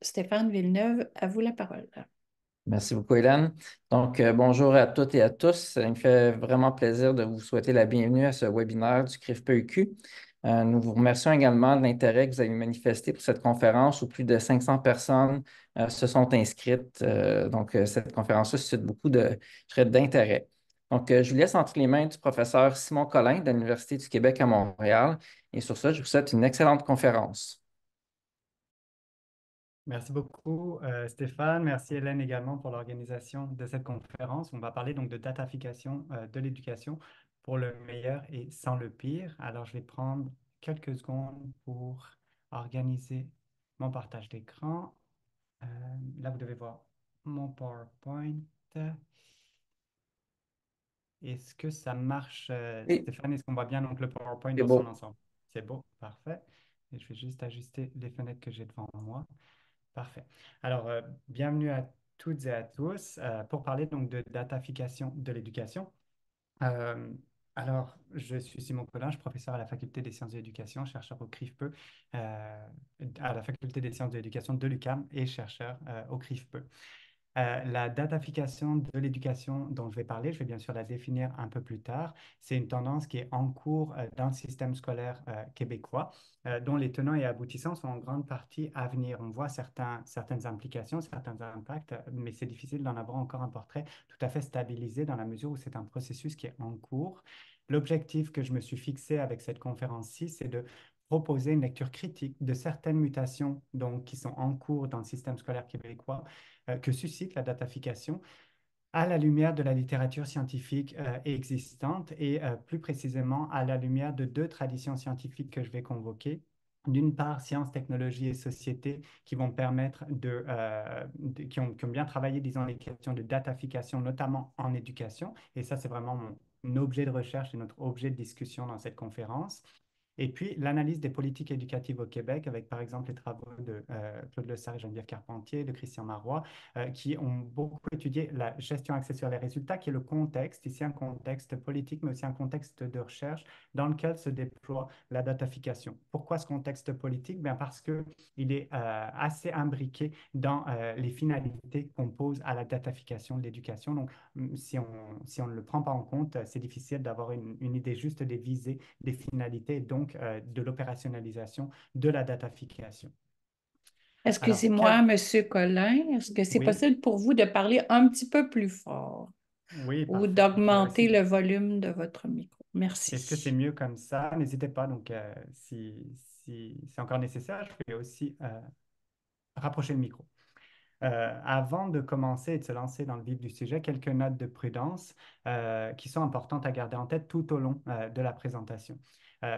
Stéphane Villeneuve, à vous la parole. Merci beaucoup, Hélène. Donc, bonjour à toutes et à tous. Il me fait vraiment plaisir de vous souhaiter la bienvenue à ce webinaire du CRIF-PEQ. Nous vous remercions également de l'intérêt que vous avez manifesté pour cette conférence où plus de 500 personnes se sont inscrites. Cette conférence suscite beaucoup d'intérêt. Donc, je vous laisse entre les mains du professeur Simon Collin de l'Université du Québec à Montréal. Et sur ça, je vous souhaite une excellente conférence. Merci beaucoup, Stéphane. Merci, Hélène, également pour l'organisation de cette conférence. On va parler donc de datafication de l'éducation pour le meilleur et sans le pire. Alors, je vais prendre quelques secondes pour organiser mon partage d'écran. Euh, Là, vous devez voir mon PowerPoint. Est-ce que ça marche, Oui, Stéphane? Est-ce qu'on voit bien donc le PowerPoint c'est dans son beau. ensemble? C'est beau, parfait. Et je vais juste ajuster les fenêtres que j'ai devant moi. Parfait. Alors, bienvenue à toutes et à tous pour parler donc de datafication de l'éducation. Euh, alors, je suis Simon Collin, je suis professeur à la Faculté des sciences de l'éducation, chercheur au CRIFPE, à la Faculté des sciences de l'éducation de l'UQAM et chercheur au CRIFPE. La datafication de l'éducation dont je vais parler, je vais bien sûr la définir un peu plus tard. C'est une tendance qui est en cours dans le système scolaire québécois, dont les tenants et aboutissants sont en grande partie à venir. On voit certaines implications, certains impacts, mais c'est difficile d'en avoir encore un portrait tout à fait stabilisé dans la mesure où c'est un processus qui est en cours. L'objectif que je me suis fixé avec cette conférence-ci, c'est de proposer une lecture critique de certaines mutations donc, qui sont en cours dans le système scolaire québécois que suscite la datafication à la lumière de la littérature scientifique existante et plus précisément à la lumière de deux traditions scientifiques que je vais convoquer. D'une part, sciences, technologies et société qui vont permettre qui ont bien travaillé, disons, les questions de datafication, notamment en éducation. Et ça, c'est vraiment mon objet de recherche et notre objet de discussion dans cette conférence. Et puis, l'analyse des politiques éducatives au Québec, avec par exemple les travaux de Claude Lessard et Geneviève Carpentier, de Christian Marois, qui ont beaucoup étudié la gestion axée sur les résultats, qui est le contexte, ici un contexte politique, mais aussi un contexte de recherche dans lequel se déploie la datafication. Pourquoi ce contexte politique? Bien parce qu'il est assez imbriqué dans les finalités qu'on pose à la datafication de l'éducation. Donc, si on ne le prend pas en compte, c'est difficile d'avoir une idée juste des visées, des finalités, et donc de l'opérationnalisation de la datafication. Alors, Excusez-moi, Monsieur Collin, est-ce que c'est oui, possible pour vous de parler un petit peu plus fort oui, ou parfait. d'augmenter le volume de votre micro? Est-ce que c'est Merci. mieux comme ça? N'hésitez pas, donc, si c'est encore nécessaire, je vais aussi rapprocher le micro. Avant de commencer et de se lancer dans le vif du sujet, quelques notes de prudence qui sont importantes à garder en tête tout au long de la présentation.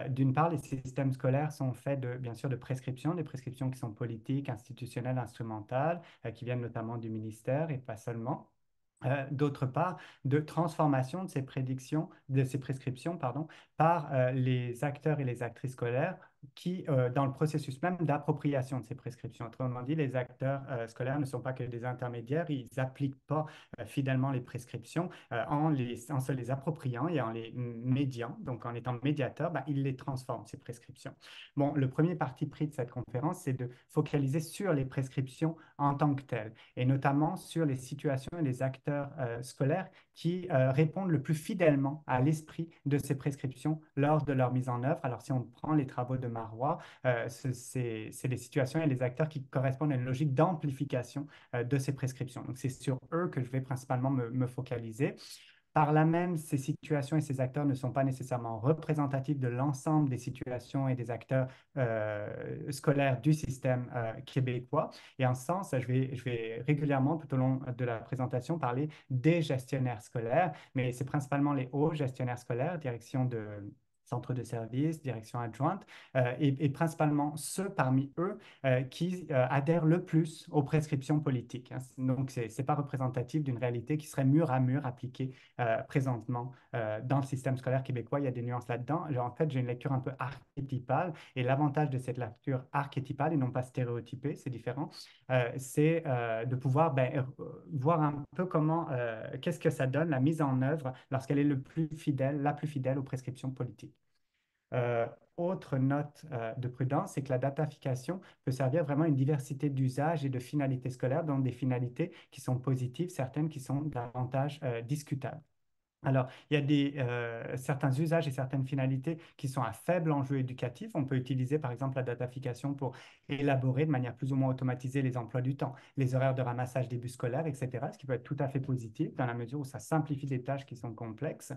D'une part, les systèmes scolaires sont faits bien sûr de prescriptions, des prescriptions qui sont politiques, institutionnelles, instrumentales, qui viennent notamment du ministère et pas seulement. D'autre part, de transformation de ces prédictions, de ces prescriptions, pardon, par les acteurs et les actrices scolaires qui, dans le processus même d'appropriation de ces prescriptions. Autrement dit, les acteurs scolaires ne sont pas que des intermédiaires, ils n'appliquent pas fidèlement les prescriptions en se les appropriant et en les médiant, donc en étant médiateurs, ben, ils les transforment, ces prescriptions. Bon, le premier parti pris de cette conférence, c'est de focaliser sur les prescriptions en tant que telles et notamment sur les situations et les acteurs scolaires qui répondent le plus fidèlement à l'esprit de ces prescriptions lors de leur mise en œuvre. Alors, si on prend les travaux de Marois, c'est les situations et les acteurs qui correspondent à une logique d'amplification de ces prescriptions. Donc, c'est sur eux que je vais principalement me focaliser. Par là même, ces situations et ces acteurs ne sont pas nécessairement représentatifs de l'ensemble des situations et des acteurs scolaires du système québécois. Et en ce sens, je vais régulièrement, tout au long de la présentation, parler des gestionnaires scolaires, mais c'est principalement les hauts gestionnaires scolaires, direction de centres de services, direction adjointe, et principalement ceux parmi eux qui adhèrent le plus aux prescriptions politiques, hein. Donc, ce n'est pas représentatif d'une réalité qui serait mur à mur appliquée présentement dans le système scolaire québécois. Il y a des nuances là-dedans. En fait, j'ai une lecture un peu archétypale et l'avantage de cette lecture archétypale et non pas stéréotypée, c'est différent, c'est de pouvoir voir un peu qu'est-ce que ça donne la mise en œuvre lorsqu'elle est la plus fidèle aux prescriptions politiques. autre note de prudence, c'est que la datafication peut servir vraiment à une diversité d'usages et de finalités scolaires, dont des finalités qui sont positives, certaines qui sont davantage discutables. Alors, il y a certains usages et certaines finalités qui sont à faible enjeu éducatif. On peut utiliser, par exemple, la datafication pour élaborer de manière plus ou moins automatisée les emplois du temps, les horaires de ramassage des bus scolaires, etc., ce qui peut être tout à fait positif dans la mesure où ça simplifie des tâches qui sont complexes.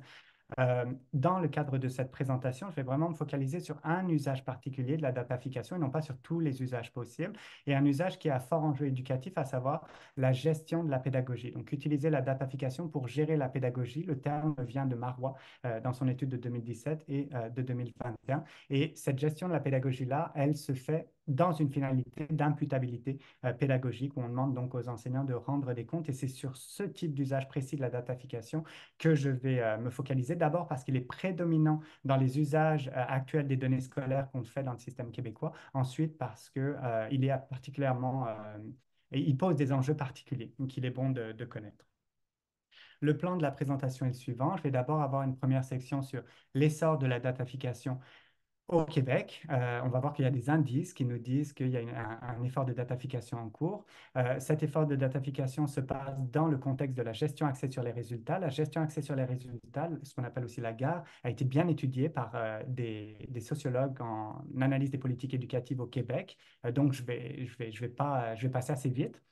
Dans le cadre de cette présentation, je vais vraiment me focaliser sur un usage particulier de la datafication et non pas sur tous les usages possibles, et un usage qui est à fort enjeu éducatif, à savoir la gestion de la pédagogie. Donc, utiliser la datafication pour gérer la pédagogie, le terme vient de Marois dans son étude de 2017 et de 2021. Et cette gestion de la pédagogie-là, elle se fait dans une finalité d'imputabilité pédagogique, où on demande donc aux enseignants de rendre des comptes. Et c'est sur ce type d'usage précis de la datafication que je vais me focaliser. D'abord parce qu'il est prédominant dans les usages actuels des données scolaires qu'on fait dans le système québécois. Ensuite, parce qu'il est particulièrement... et il pose des enjeux particuliers, donc il est bon de connaître. Le plan de la présentation est le suivant. Je vais d'abord avoir une première section sur l'essor de la datafication au Québec. On va voir qu'il y a des indices qui nous disent qu'il y a un effort de datafication en cours. Cet effort de datafication se passe dans le contexte de la gestion axée sur les résultats. La gestion axée sur les résultats, ce qu'on appelle aussi la GAR, a été bien étudiée par des sociologues en analyse des politiques éducatives au Québec. Donc, je vais passer assez vite.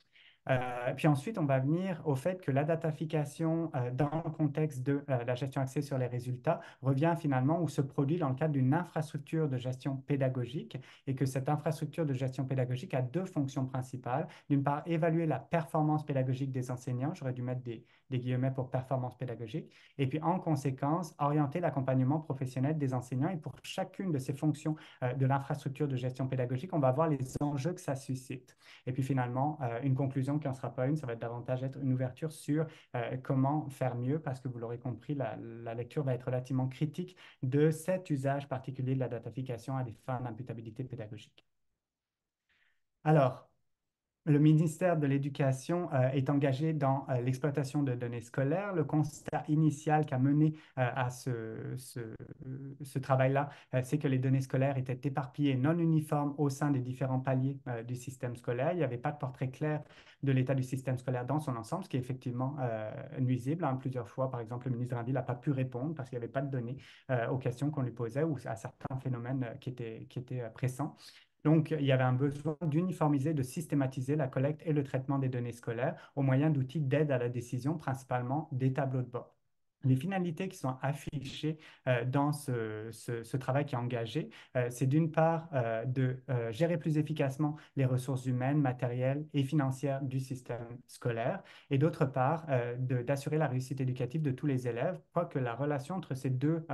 Puis ensuite, on va venir au fait que la datafication dans le contexte de la gestion axée sur les résultats revient finalement ou se produit dans le cadre d'une infrastructure de gestion pédagogique, et que cette infrastructure de gestion pédagogique a deux fonctions principales. D'une part, évaluer la performance pédagogique des enseignants. J'aurais dû mettre des guillemets pour performance pédagogique. Et puis en conséquence, orienter l'accompagnement professionnel des enseignants. Et pour chacune de ces fonctions de l'infrastructure de gestion pédagogique, on va voir les enjeux que ça suscite. Et puis finalement, une conclusion qui n'en sera pas une, ça va davantage être une ouverture sur comment faire mieux, parce que vous l'aurez compris, la lecture va être relativement critique de cet usage particulier de la datafication à des fins d'imputabilité pédagogique. Alors, le ministère de l'Éducation est engagé dans l'exploitation de données scolaires. Le constat initial qui a mené à ce travail-là, c'est que les données scolaires étaient éparpillées, non uniformes au sein des différents paliers du système scolaire. Il n'y avait pas de portrait clair de l'état du système scolaire dans son ensemble, ce qui est effectivement nuisible. Plusieurs fois, par exemple, le ministre Drainville n'a pas pu répondre parce qu'il n'y avait pas de données aux questions qu'on lui posait ou à certains phénomènes qui étaient pressants. Donc, il y avait un besoin d'uniformiser, de systématiser la collecte et le traitement des données scolaires au moyen d'outils d'aide à la décision, principalement des tableaux de bord. Les finalités qui sont affichées dans ce travail qui est engagé, c'est d'une part de gérer plus efficacement les ressources humaines, matérielles et financières du système scolaire, et d'autre part d'assurer la réussite éducative de tous les élèves, quoique la relation entre ces deux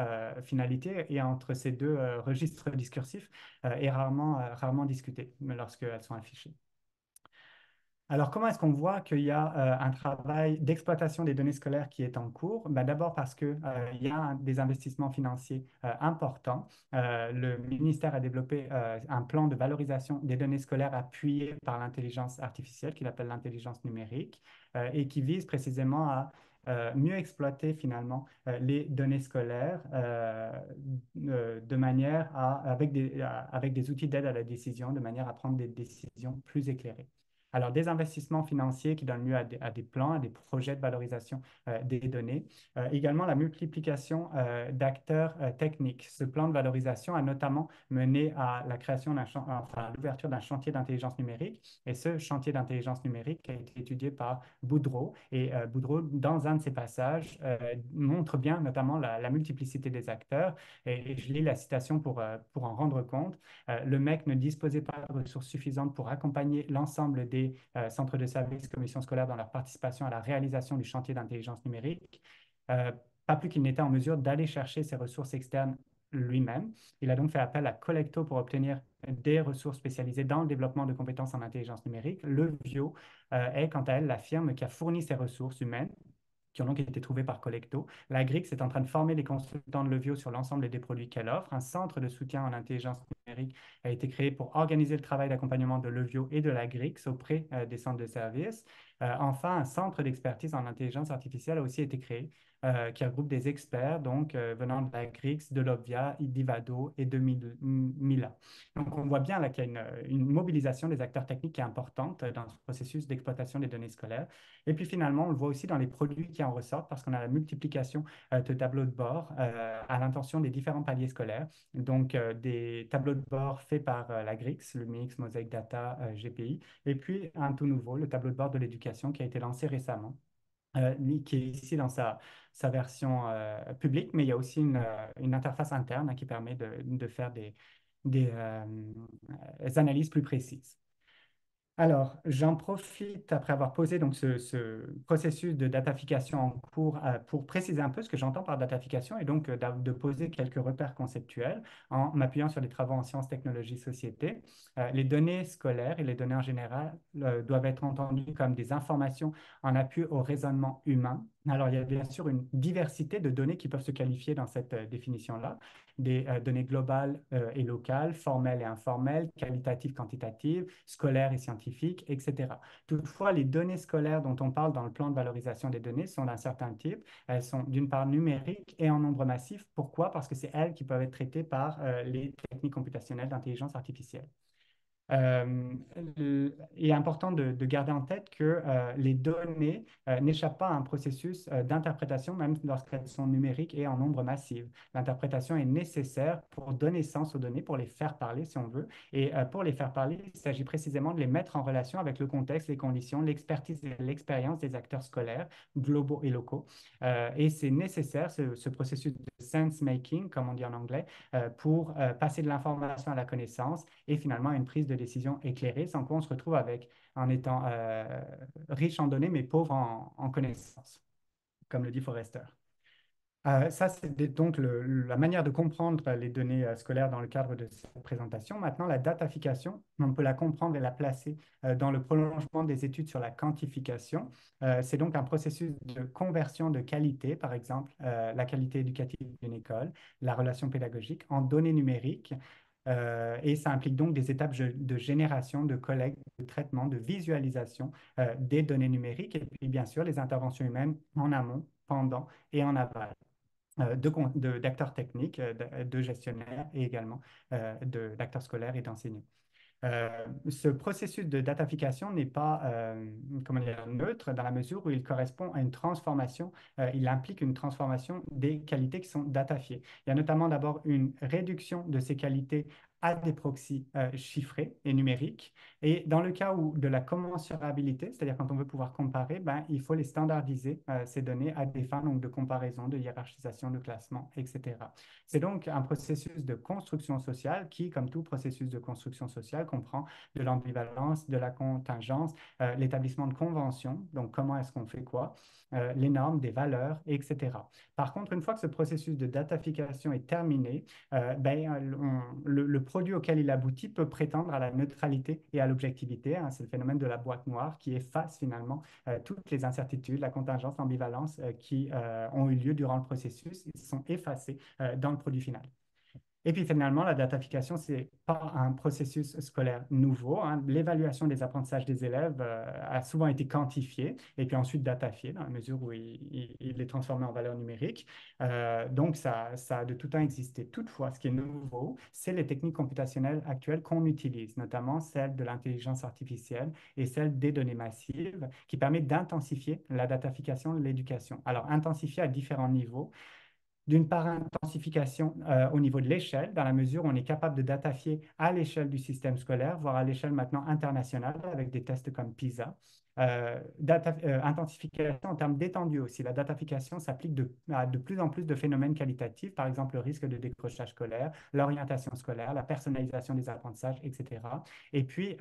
finalités et entre ces deux registres discursifs est rarement discutée lorsqu'elles sont affichées. Alors, comment est-ce qu'on voit qu'il y a un travail d'exploitation des données scolaires qui est en cours? D'abord parce qu'il y a des investissements financiers importants. Le ministère a développé un plan de valorisation des données scolaires appuyé par l'intelligence artificielle, qu'il appelle l'intelligence numérique, et qui vise précisément à mieux exploiter finalement les données scolaires de manière avec des outils d'aide à la décision, de manière à prendre des décisions plus éclairées. Alors, des investissements financiers qui donnent lieu à des plans, à des projets de valorisation des données. Également, la multiplication d'acteurs techniques. Ce plan de valorisation a notamment mené à la création à l'ouverture d'un chantier d'intelligence numérique. Et ce chantier d'intelligence numérique a été étudié par Boudreau. Et Boudreau, dans un de ses passages, montre bien notamment la multiplicité des acteurs. Et je lis la citation pour en rendre compte. Le MEC ne disposait pas de ressources suffisantes pour accompagner l'ensemble des centres de services, commissions scolaires dans leur participation à la réalisation du chantier d'intelligence numérique, pas plus qu'il n'était en mesure d'aller chercher ces ressources externes lui-même. Il a donc fait appel à Collecto pour obtenir des ressources spécialisées dans le développement de compétences en intelligence numérique. Le VIO est, quant à elle, la firme qui a fourni ces ressources humaines qui ont donc été trouvés par Collecto. La GRIX est en train de former les consultants de Levio sur l'ensemble des produits qu'elle offre. Un centre de soutien en intelligence numérique a été créé pour organiser le travail d'accompagnement de Levio et de la GRIX auprès des centres de services. Enfin, un centre d'expertise en intelligence artificielle a aussi été créé, qui regroupe des experts donc, venant de la Grix, de l'Obvia, d'Ivado et de Mila. Donc, on voit bien là qu'il y a une mobilisation des acteurs techniques qui est importante dans ce processus d'exploitation des données scolaires. Et puis finalement, on le voit aussi dans les produits qui en ressortent parce qu'on a la multiplication de tableaux de bord à l'intention des différents paliers scolaires. Donc, des tableaux de bord faits par la Grix, Lumix, Mosaic Data, GPI, et puis un tout nouveau, le tableau de bord de l'éducation qui a été lancé récemment. Qui est ici dans sa version publique, mais il y a aussi une interface interne qui permet de faire des analyses plus précises. Alors, j'en profite après avoir posé donc ce processus de datafication en cours pour préciser un peu ce que j'entends par datafication et donc de poser quelques repères conceptuels en m'appuyant sur les travaux en sciences, technologies, société. Les données scolaires et les données en général doivent être entendues comme des informations en appui au raisonnement humain. Alors, il y a bien sûr une diversité de données qui peuvent se qualifier dans cette définition-là, des données globales et locales, formelles et informelles, qualitatives, quantitatives, scolaires et scientifiques, etc. Toutefois, les données scolaires dont on parle dans le plan de valorisation des données sont d'un certain type. Elles sont d'une part numériques et en nombre massif. Pourquoi? Parce que c'est elles qui peuvent être traitées par les techniques computationnelles d'intelligence artificielle. Il est important de garder en tête que les données n'échappent pas à un processus d'interprétation, même lorsqu'elles sont numériques et en nombre massif. L'interprétation est nécessaire pour donner sens aux données, pour les faire parler si on veut. Et pour les faire parler, il s'agit précisément de les mettre en relation avec le contexte, les conditions, l'expertise et l'expérience des acteurs scolaires, globaux et locaux. Et c'est nécessaire, ce processus de sense-making, comme on dit en anglais, pour passer de l'information à la connaissance et finalement à une prise de décision éclairée, sans quoi on se retrouve en étant riche en données, mais pauvre en connaissances, comme le dit Forrester. Ça, c'est donc la manière de comprendre les données scolaires dans le cadre de cette présentation. Maintenant, la datafication, on peut la comprendre et la placer dans le prolongement des études sur la quantification. C'est donc un processus de conversion de qualité, par exemple, la qualité éducative d'une école, la relation pédagogique, en données numériques. Et ça implique donc des étapes de génération, de collecte, de traitement, de visualisation des données numériques et puis bien sûr les interventions humaines en amont, pendant et en aval d'acteurs techniques, de gestionnaires et également d'acteurs scolaires et d'enseignants. Ce processus de datafication n'est pas comment dire, neutre dans la mesure où il correspond à une transformation, il implique une transformation des qualités qui sont datafiées. Il y a notamment d'abord une réduction de ces qualités à des proxys chiffrés et numériques. Et dans le cas où de la commensurabilité, c'est-à-dire quand on veut pouvoir comparer, ben, il faut les standardiser, ces données, à des fins donc, de comparaison, de hiérarchisation, de classement, etc. C'est donc un processus de construction sociale qui, comme tout processus de construction sociale, comprend de l'ambivalence, de la contingence, l'établissement de conventions, donc comment est-ce qu'on fait quoi, les normes, des valeurs, etc. Par contre, une fois que ce processus de datafication est terminé, le produit auquel il aboutit peut prétendre à la neutralité et à l'objectivité. Hein. C'est le phénomène de la boîte noire qui efface finalement toutes les incertitudes, la contingence, l'ambivalence qui ont eu lieu durant le processus. Ils sont effacés dans le produit final. Et puis finalement, la datafication, ce n'est pas un processus scolaire nouveau. Hein. L'évaluation des apprentissages des élèves a souvent été quantifiée et puis ensuite datafiée dans la mesure où il est transformé en valeur numérique. Donc, ça a de tout temps existé. Toutefois, ce qui est nouveau, c'est les techniques computationnelles actuelles qu'on utilise, notamment celles de l'intelligence artificielle et celles des données massives, qui permettent d'intensifier la datafication de l'éducation. Alors, intensifier à différents niveaux. D'une part, intensification au niveau de l'échelle, dans la mesure où on est capable de datafier à l'échelle du système scolaire, voire à l'échelle maintenant internationale avec des tests comme PISA. Intensification en termes d'étendue aussi. La datafication s'applique à de plus en plus de phénomènes qualitatifs, par exemple le risque de décrochage scolaire, l'orientation scolaire, la personnalisation des apprentissages, etc. Et puis,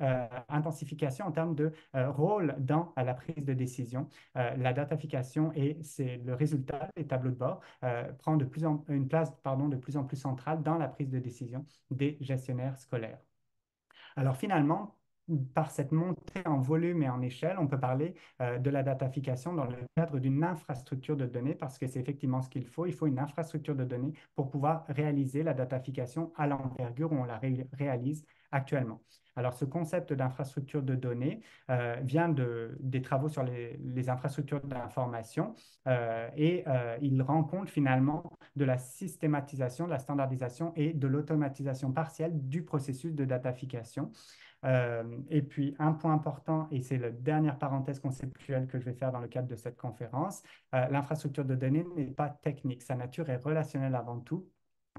intensification en termes de rôle dans la prise de décision. La datafication, et c'est le résultat des tableaux de bord, prend une place de plus en plus centrale dans la prise de décision des gestionnaires scolaires. Alors finalement, par cette montée en volume et en échelle, on peut parler de la datafication dans le cadre d'une infrastructure de données parce que c'est effectivement ce qu'il faut. Il faut une infrastructure de données pour pouvoir réaliser la datafication à l'envergure où on la réalise actuellement. Alors, ce concept d'infrastructure de données vient des travaux sur les infrastructures d'information il rend compte finalement de la systématisation, de la standardisation et de l'automatisation partielle du processus de datafication. Et puis, un point important, et c'est la dernière parenthèse conceptuelle que je vais faire dans le cadre de cette conférence, l'infrastructure de données n'est pas technique. Sa nature est relationnelle avant tout.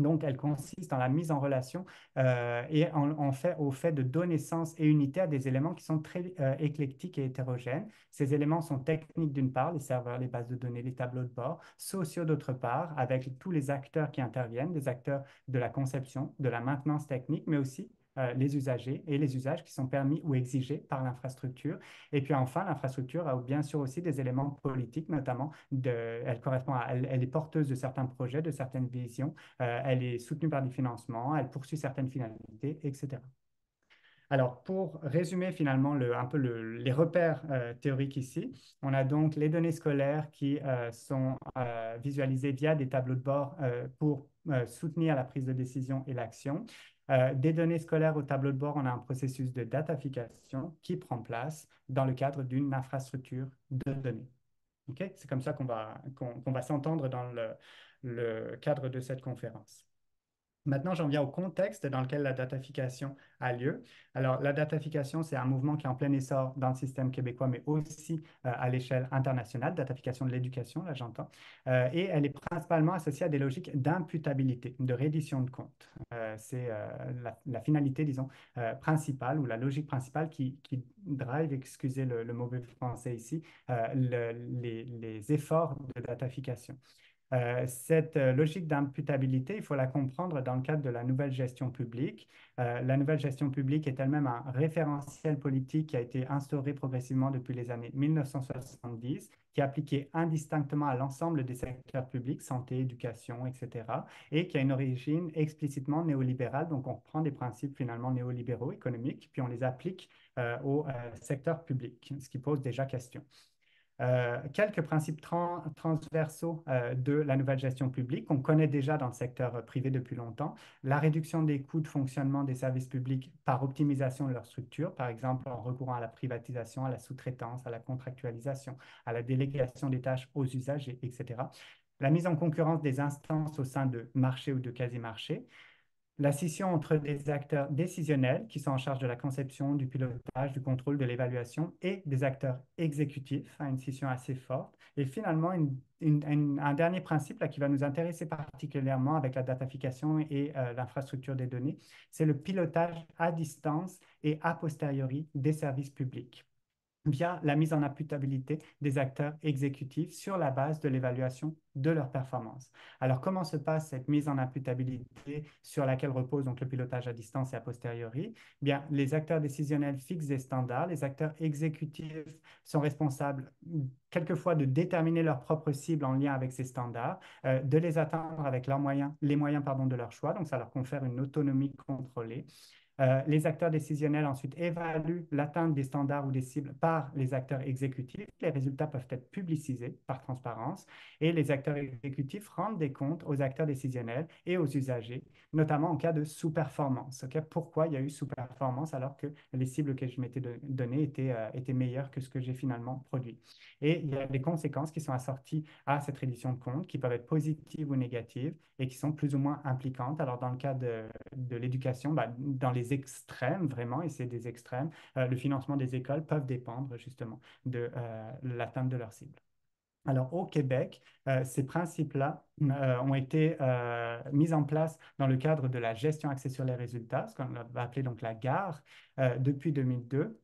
Donc, elle consiste en la mise en relation au fait de donner sens et unité à des éléments qui sont très éclectiques et hétérogènes. Ces éléments sont techniques d'une part, les serveurs, les bases de données, les tableaux de bord, sociaux d'autre part, avec tous les acteurs qui interviennent, des acteurs de la conception, de la maintenance technique, mais aussi les usagers et les usages qui sont permis ou exigés par l'infrastructure. Et puis enfin, l'infrastructure a bien sûr aussi des éléments politiques, notamment elle est porteuse de certains projets, de certaines visions, elle est soutenue par des financements, elle poursuit certaines finalités, etc. Alors, pour résumer finalement un peu les repères théoriques ici, on a donc les données scolaires qui sont visualisées via des tableaux de bord pour soutenir la prise de décision et l'action. Des données scolaires au tableau de bord, on a un processus de datafication qui prend place dans le cadre d'une infrastructure de données. Okay? C'est comme ça qu'on va s'entendre dans le cadre de cette conférence. Maintenant, j'en viens au contexte dans lequel la datafication a lieu. Alors, la datafication, c'est un mouvement qui est en plein essor dans le système québécois, mais aussi à l'échelle internationale, datafication de l'éducation, là j'entends. Et elle est principalement associée à des logiques d'imputabilité, de reddition de comptes. C'est la finalité, disons, principale ou la logique principale qui drive, excusez le mauvais français ici, les efforts de datafication. Cette logique d'imputabilité, il faut la comprendre dans le cadre de la nouvelle gestion publique. La nouvelle gestion publique est elle-même un référentiel politique qui a été instauré progressivement depuis les années 1970, qui est appliqué indistinctement à l'ensemble des secteurs publics, santé, éducation, etc., et qui a une origine explicitement néolibérale. Donc, on reprend des principes finalement néolibéraux économiques, puis on les applique au secteur public, ce qui pose déjà question. Quelques principes transversaux de la nouvelle gestion publique qu'on connaît déjà dans le secteur privé depuis longtemps. La réduction des coûts de fonctionnement des services publics par optimisation de leur structure, par exemple en recourant à la privatisation, à la sous-traitance, à la contractualisation, à la délégation des tâches aux usagers, etc. La mise en concurrence des instances au sein de marchés ou de quasi-marchés. La scission entre des acteurs décisionnels qui sont en charge de la conception, du pilotage, du contrôle, de l'évaluation et des acteurs exécutifs, une scission assez forte. Et finalement, un dernier principe là, qui va nous intéresser particulièrement avec la datafication et l'infrastructure des données, c'est le pilotage à distance et a posteriori des services publics via la mise en imputabilité des acteurs exécutifs sur la base de l'évaluation de leur performance. Alors, comment se passe cette mise en imputabilité sur laquelle repose donc le pilotage à distance et a posteriori? Bien, les acteurs décisionnels fixent des standards, les acteurs exécutifs sont responsables quelquefois de déterminer leurs propres cibles en lien avec ces standards, de les atteindre avec les moyens de leur choix, donc ça leur confère une autonomie contrôlée. Les acteurs décisionnels ensuite évaluent l'atteinte des standards ou des cibles par les acteurs exécutifs. Les résultats peuvent être publicisés par transparence et les acteurs exécutifs rendent des comptes aux acteurs décisionnels et aux usagers, notamment en cas de sous-performance. Okay? Pourquoi il y a eu sous-performance alors que les cibles que je m'étais données étaient meilleures que ce que j'ai finalement produit? Et il y a des conséquences qui sont assorties à cette reddition de comptes qui peuvent être positives ou négatives et qui sont plus ou moins impliquantes. Alors, dans le cas de l'éducation, dans les extrêmes, vraiment, et c'est des extrêmes, le financement des écoles peuvent dépendre justement de l'atteinte de leur cible. Alors, au Québec, ces principes-là ont été mis en place dans le cadre de la gestion axée sur les résultats, ce qu'on va appeler donc la GAR, depuis 2002.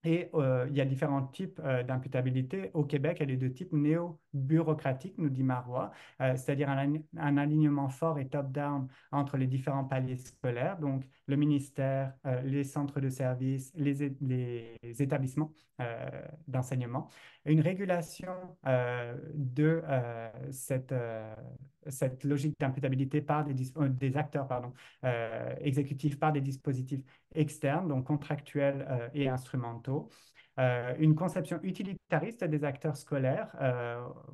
Et il y a différents types d'imputabilité. Au Québec, elle est de type néo-bureaucratique, nous dit Marois, c'est-à-dire un alignement fort et top-down entre les différents paliers scolaires, donc le ministère, les centres de services, les établissements d'enseignement. Une régulation de cette logique d'imputabilité par des acteurs exécutifs, par des dispositifs externes, donc contractuels et instrumentaux. Une conception utilitariste des acteurs scolaires,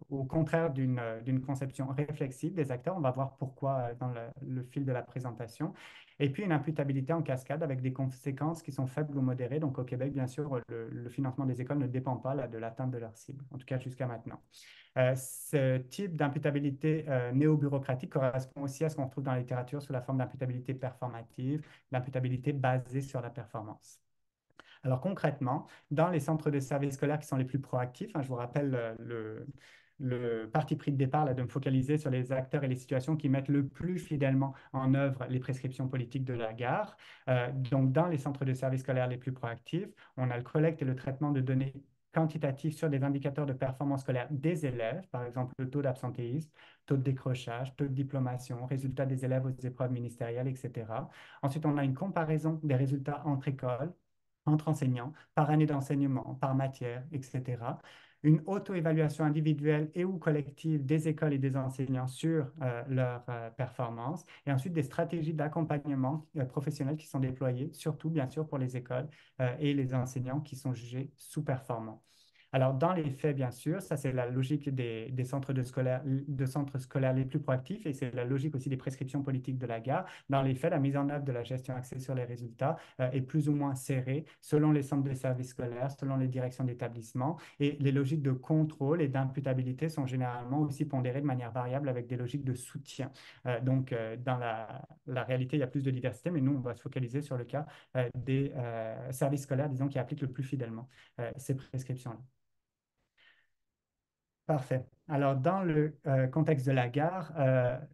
au contraire d'une conception réflexive des acteurs. On va voir pourquoi dans le fil de la présentation. Et puis une imputabilité en cascade avec des conséquences qui sont faibles ou modérées. Donc au Québec, bien sûr, le financement des écoles ne dépend pas là, de l'atteinte de leur cible, en tout cas jusqu'à maintenant. Ce type d'imputabilité néo-bureaucratique correspond aussi à ce qu'on retrouve dans la littérature sous la forme d'imputabilité performative, d'imputabilité basée sur la performance. Alors concrètement, dans les centres de services scolaires qui sont les plus proactifs, je vous rappelle le parti pris de départ là, de me focaliser sur les acteurs et les situations qui mettent le plus fidèlement en œuvre les prescriptions politiques de la gare. Donc dans les centres de services scolaires les plus proactifs, on a le collecte et le traitement de données quantitatives sur des indicateurs de performance scolaire des élèves, par exemple le taux d'absentéisme, taux de décrochage, taux de diplomation, résultats des élèves aux épreuves ministérielles, etc. Ensuite, on a une comparaison des résultats entre écoles, entre enseignants, par année d'enseignement, par matière, etc. Une auto-évaluation individuelle et ou collective des écoles et des enseignants sur leur performance. Et ensuite, des stratégies d'accompagnement professionnel qui sont déployées, surtout, bien sûr, pour les écoles et les enseignants qui sont jugés sous-performants. Alors, dans les faits, bien sûr, ça c'est la logique des centres scolaires les plus proactifs et c'est la logique aussi des prescriptions politiques de la gare. Dans les faits, la mise en œuvre de la gestion axée sur les résultats est plus ou moins serrée selon les centres de services scolaires, selon les directions d'établissement et les logiques de contrôle et d'imputabilité sont généralement aussi pondérées de manière variable avec des logiques de soutien. Donc, dans la réalité, il y a plus de diversité, mais nous, on va se focaliser sur le cas des services scolaires, disons, qui appliquent le plus fidèlement ces prescriptions-là. Parfait. Alors, dans le contexte de la gare,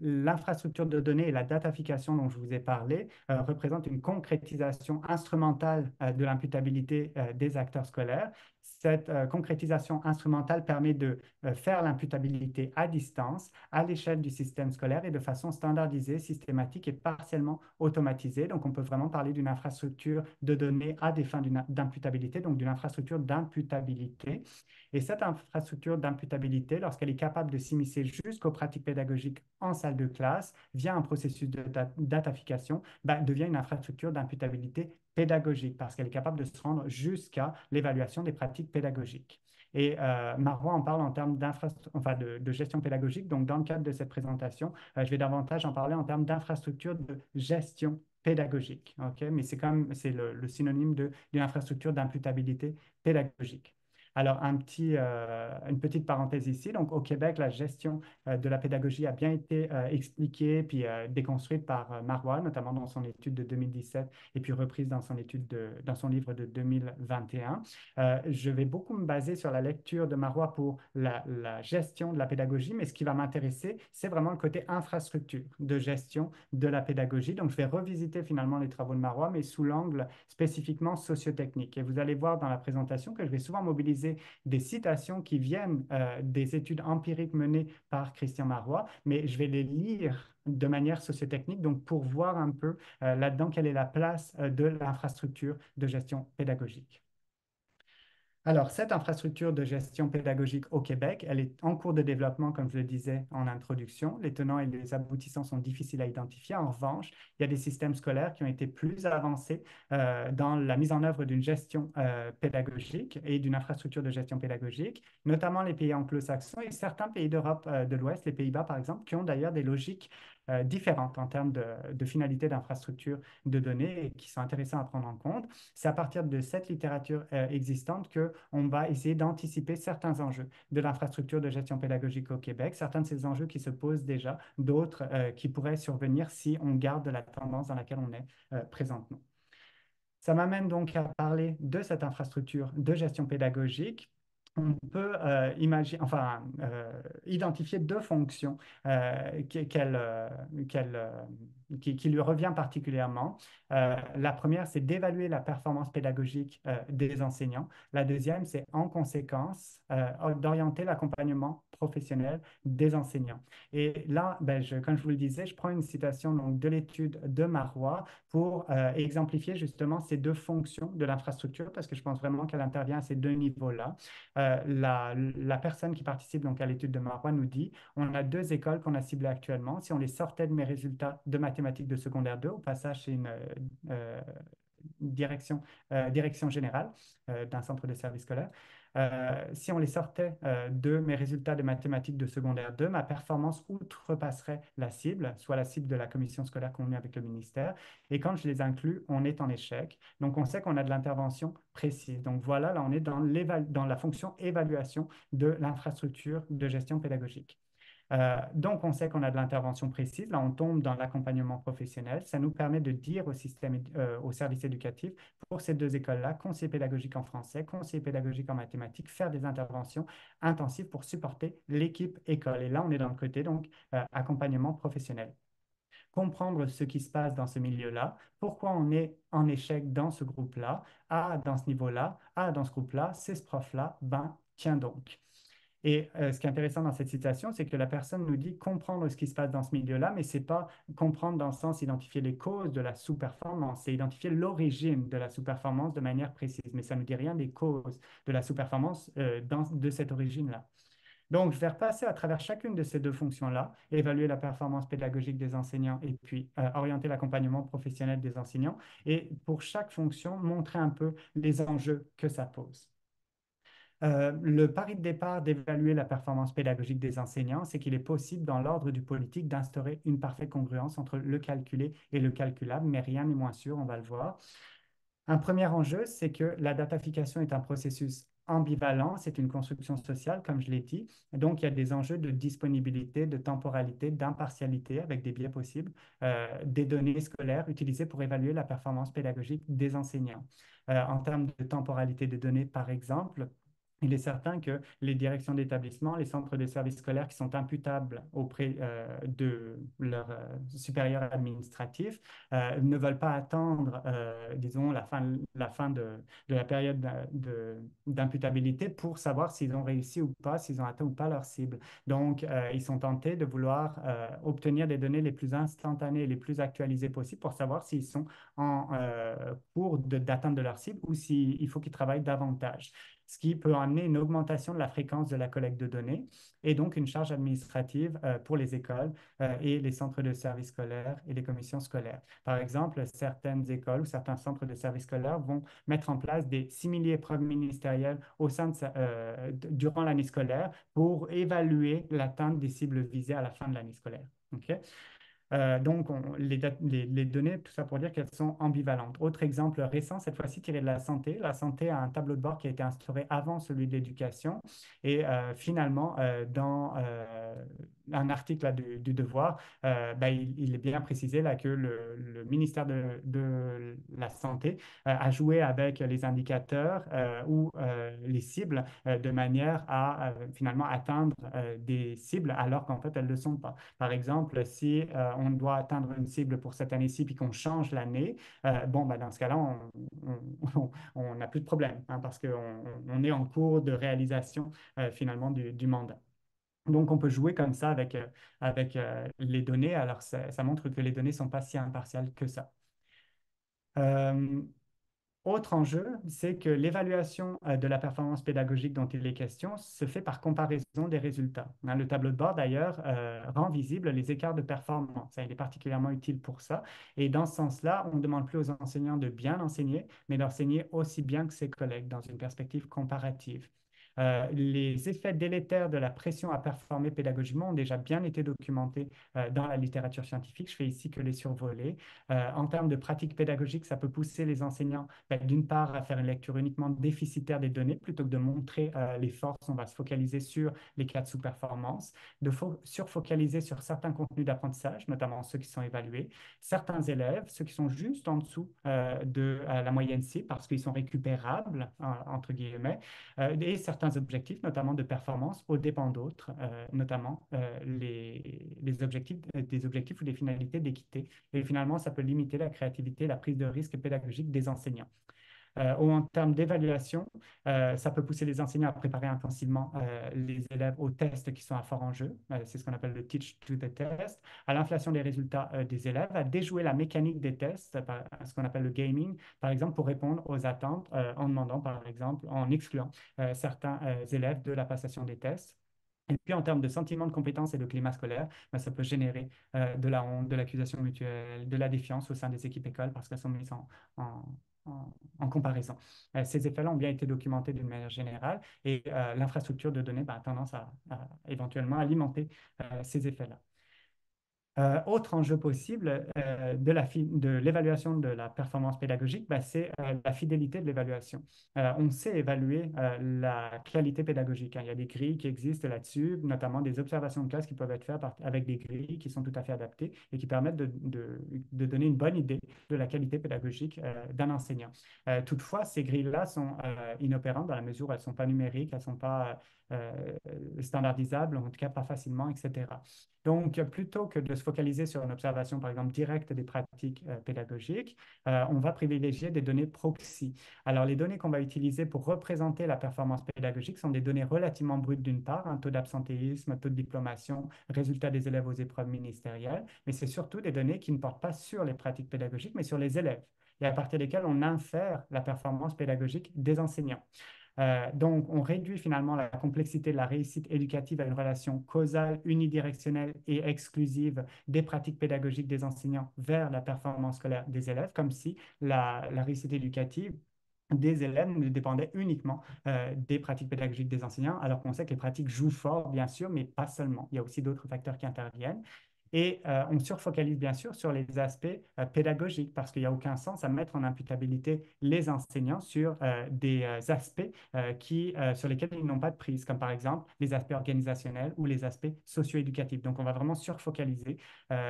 l'infrastructure de données et la datafication dont je vous ai parlé représentent une concrétisation instrumentale de l'imputabilité des acteurs scolaires. Cette concrétisation instrumentale permet de faire l'imputabilité à distance, à l'échelle du système scolaire et de façon standardisée, systématique et partiellement automatisée. Donc, on peut vraiment parler d'une infrastructure de données à des fins d'imputabilité, donc d'une infrastructure d'imputabilité. Et cette infrastructure d'imputabilité, lorsqu'elle est capable de s'immiscer jusqu'aux pratiques pédagogiques en salle de classe via un processus de datafication, devient une infrastructure d'imputabilité pédagogique parce qu'elle est capable de se rendre jusqu'à l'évaluation des pratiques pédagogiques. Et Marois en parle en termes de gestion pédagogique. Donc, dans le cadre de cette présentation, je vais davantage en parler en termes d'infrastructure de gestion pédagogique. Mais c'est le synonyme d'une infrastructure d'imputabilité pédagogique. Alors, une petite parenthèse ici. Donc, au Québec, la gestion de la pédagogie a bien été expliquée puis déconstruite par Marois, notamment dans son étude de 2017 et puis reprise dans dans son livre de 2021. Je vais beaucoup me baser sur la lecture de Marois pour la gestion de la pédagogie, mais ce qui va m'intéresser, c'est vraiment le côté infrastructure de gestion de la pédagogie. Donc, je vais revisiter finalement les travaux de Marois, mais sous l'angle spécifiquement sociotechnique. Et vous allez voir dans la présentation que je vais souvent mobiliser des citations qui viennent des études empiriques menées par Christian Marois, mais je vais les lire de manière sociotechnique, donc pour voir un peu là-dedans quelle est la place de l'infrastructure de gestion pédagogique. Alors, cette infrastructure de gestion pédagogique au Québec, elle est en cours de développement, comme je le disais en introduction. Les tenants et les aboutissants sont difficiles à identifier. En revanche, il y a des systèmes scolaires qui ont été plus avancés dans la mise en œuvre d'une gestion pédagogique et d'une infrastructure de gestion pédagogique, notamment les pays anglo-saxons et certains pays d'Europe de l'Ouest, les Pays-Bas par exemple, qui ont d'ailleurs des logiques différentes en termes de finalité d'infrastructure de données et qui sont intéressants à prendre en compte. C'est à partir de cette littérature existante qu'on va essayer d'anticiper certains enjeux de l'infrastructure de gestion pédagogique au Québec, certains de ces enjeux qui se posent déjà, d'autres qui pourraient survenir si on garde la tendance dans laquelle on est présentement. Ça m'amène donc à parler de cette infrastructure de gestion pédagogique. On peut identifier deux fonctions qui lui revient particulièrement. La première, c'est d'évaluer la performance pédagogique des enseignants. La deuxième, c'est en conséquence d'orienter l'accompagnement professionnel des enseignants. Et là, comme je vous le disais, je prends une citation donc, de l'étude de Marois pour exemplifier justement ces deux fonctions de l'infrastructure parce que je pense vraiment qu'elle intervient à ces deux niveaux-là. La personne qui participe donc à l'étude de Marois nous dit on a deux écoles qu'on a ciblées actuellement. Si on les sortait de mes résultats de mathématiques de secondaire 2, au passage, c'est direction générale d'un centre de service scolaire. Si on les sortait de mes résultats de mathématiques de secondaire 2, ma performance outrepasserait la cible, soit la cible de la commission scolaire convenue avec le ministère. Et quand je les inclus, on est en échec. Donc, on sait qu'on a de l'intervention précise. Donc, voilà, là, on est dans la fonction évaluation de l'infrastructure de gestion pédagogique. Donc, on sait qu'on a de l'intervention précise. Là, on tombe dans l'accompagnement professionnel. Ça nous permet de dire au service éducatif, pour ces deux écoles-là, conseiller pédagogique en français, conseiller pédagogique en mathématiques, faire des interventions intensives pour supporter l'équipe école. Et là, on est dans le côté, donc, accompagnement professionnel. Comprendre ce qui se passe dans ce milieu-là, pourquoi on est en échec dans ce groupe-là, dans ce niveau-là, dans ce groupe-là, c'est ce prof-là, ben, tiens donc. Et ce qui est intéressant dans cette situation, c'est que la personne nous dit comprendre ce qui se passe dans ce milieu-là, mais ce n'est pas comprendre dans le sens identifier les causes de la sous-performance, c'est identifier l'origine de la sous-performance de manière précise, mais ça ne nous dit rien des causes de la sous-performance de cette origine-là. Donc, je vais repasser à travers chacune de ces deux fonctions-là, évaluer la performance pédagogique des enseignants et puis orienter l'accompagnement professionnel des enseignants, et pour chaque fonction, montrer un peu les enjeux que ça pose. Le pari de départ d'évaluer la performance pédagogique des enseignants, c'est qu'il est possible, dans l'ordre du politique, d'instaurer une parfaite congruence entre le calculé et le calculable, mais rien n'est moins sûr, on va le voir. Un premier enjeu, c'est que la datafication est un processus ambivalent, c'est une construction sociale, comme je l'ai dit. Donc, il y a des enjeux de disponibilité, de temporalité, d'impartialité, avec des biais possibles, des données scolaires utilisées pour évaluer la performance pédagogique des enseignants. En termes de temporalité des données, par exemple, il est certain que les directions d'établissement, les centres de services scolaires qui sont imputables auprès de leurs supérieurs administratifs ne veulent pas attendre, disons, la fin de la période d'imputabilité pour savoir s'ils ont réussi ou pas, s'ils ont atteint ou pas leur cible. Donc, ils sont tentés de vouloir obtenir des données les plus instantanées, les plus actualisées possibles pour savoir s'ils sont en cours d'atteinte de leur cible ou s'il faut qu'ils travaillent davantage, ce qui peut amener une augmentation de la fréquence de la collecte de données et donc une charge administrative pour les écoles et les centres de services scolaires et les commissions scolaires. Par exemple, certaines écoles ou certains centres de services scolaires vont mettre en place des simili-épreuves ministérielles durant l'année scolaire pour évaluer l'atteinte des cibles visées à la fin de l'année scolaire. Okay? Donc, les données, tout ça pour dire qu'elles sont ambivalentes. Autre exemple récent, cette fois-ci tiré de la santé. La santé a un tableau de bord qui a été instauré avant celui de l'éducation. Et finalement, dans un article là, du Devoir, il est bien précisé là, que le ministère de la Santé a joué avec les indicateurs ou les cibles de manière à finalement atteindre des cibles alors qu'en fait, elles ne le sont pas. Par exemple, si on doit atteindre une cible pour cette année-ci puis qu'on change l'année, dans ce cas-là, on n'a plus de problème hein, parce qu'on est en cours de réalisation finalement du mandat. Donc, on peut jouer comme ça avec les données. Alors, ça montre que les données ne sont pas si impartiales que ça. Autre enjeu, c'est que l'évaluation de la performance pédagogique dont il est question se fait par comparaison des résultats. Hein, le tableau de bord, d'ailleurs, rend visible les écarts de performance. Il est particulièrement utile pour ça. Et dans ce sens-là, on ne demande plus aux enseignants de bien enseigner, mais d'enseigner aussi bien que ses collègues dans une perspective comparative. Les effets délétères de la pression à performer pédagogiquement ont déjà bien été documentés dans la littérature scientifique. Je fais ici que les survoler. En termes de pratique pédagogique, ça peut pousser les enseignants, d'une part, à faire une lecture uniquement déficitaire des données, plutôt que de montrer les forces, on va se focaliser sur les cas de sous-performance, de surfocaliser sur certains contenus d'apprentissage, notamment ceux qui sont évalués, certains élèves, ceux qui sont juste en dessous de la moyenne C, parce qu'ils sont récupérables, entre guillemets, et certains objectifs, notamment de performance, aux dépens d'autres, notamment les objectifs, des objectifs ou des finalités d'équité. Et finalement, ça peut limiter la créativité et la prise de risque pédagogique des enseignants. Ou en termes d'évaluation, ça peut pousser les enseignants à préparer intensivement les élèves aux tests qui sont à fort enjeu. C'est ce qu'on appelle le teach to the test, à l'inflation des résultats des élèves, à déjouer la mécanique des tests, ce qu'on appelle le gaming, par exemple, pour répondre aux attentes en demandant, par exemple, en excluant certains élèves de la passation des tests. Et puis, en termes de sentiment de compétence et de climat scolaire, ça peut générer de la honte, de l'accusation mutuelle, de la défiance au sein des équipes écoles parce qu'elles sont mises en comparaison. Ces effets-là ont bien été documentés d'une manière générale et l'infrastructure de données a tendance à éventuellement alimenter ces effets-là. Autre enjeu possible de l'évaluation de la performance pédagogique, c'est la fidélité de l'évaluation. On sait évaluer la qualité pédagogique, hein. Il y a des grilles qui existent là-dessus, notamment des observations de classe qui peuvent être faites avec des grilles qui sont tout à fait adaptées et qui permettent de donner une bonne idée de la qualité pédagogique d'un enseignant. Toutefois, ces grilles-là sont inopérantes dans la mesure où elles ne sont pas numériques, elles ne sont pas standardisables, en tout cas pas facilement, etc. Donc, plutôt que de se focaliser sur une observation, par exemple, directe des pratiques pédagogiques, on va privilégier des données proxy. Alors, les données qu'on va utiliser pour représenter la performance pédagogique sont des données relativement brutes d'une part, un taux d'absentéisme, taux de diplomation, résultats des élèves aux épreuves ministérielles, mais c'est surtout des données qui ne portent pas sur les pratiques pédagogiques, mais sur les élèves, et à partir desquelles on infère la performance pédagogique des enseignants. Donc, on réduit finalement la complexité de la réussite éducative à une relation causale, unidirectionnelle et exclusive des pratiques pédagogiques des enseignants vers la performance scolaire des élèves, comme si la réussite éducative des élèves ne dépendait uniquement des pratiques pédagogiques des enseignants, alors qu'on sait que les pratiques jouent fort, bien sûr, mais pas seulement. Il y a aussi d'autres facteurs qui interviennent. Et on surfocalise bien sûr sur les aspects pédagogiques parce qu'il n'y a aucun sens à mettre en imputabilité les enseignants sur des aspects sur lesquels ils n'ont pas de prise, comme par exemple les aspects organisationnels ou les aspects socio-éducatifs. Donc, on va vraiment surfocaliser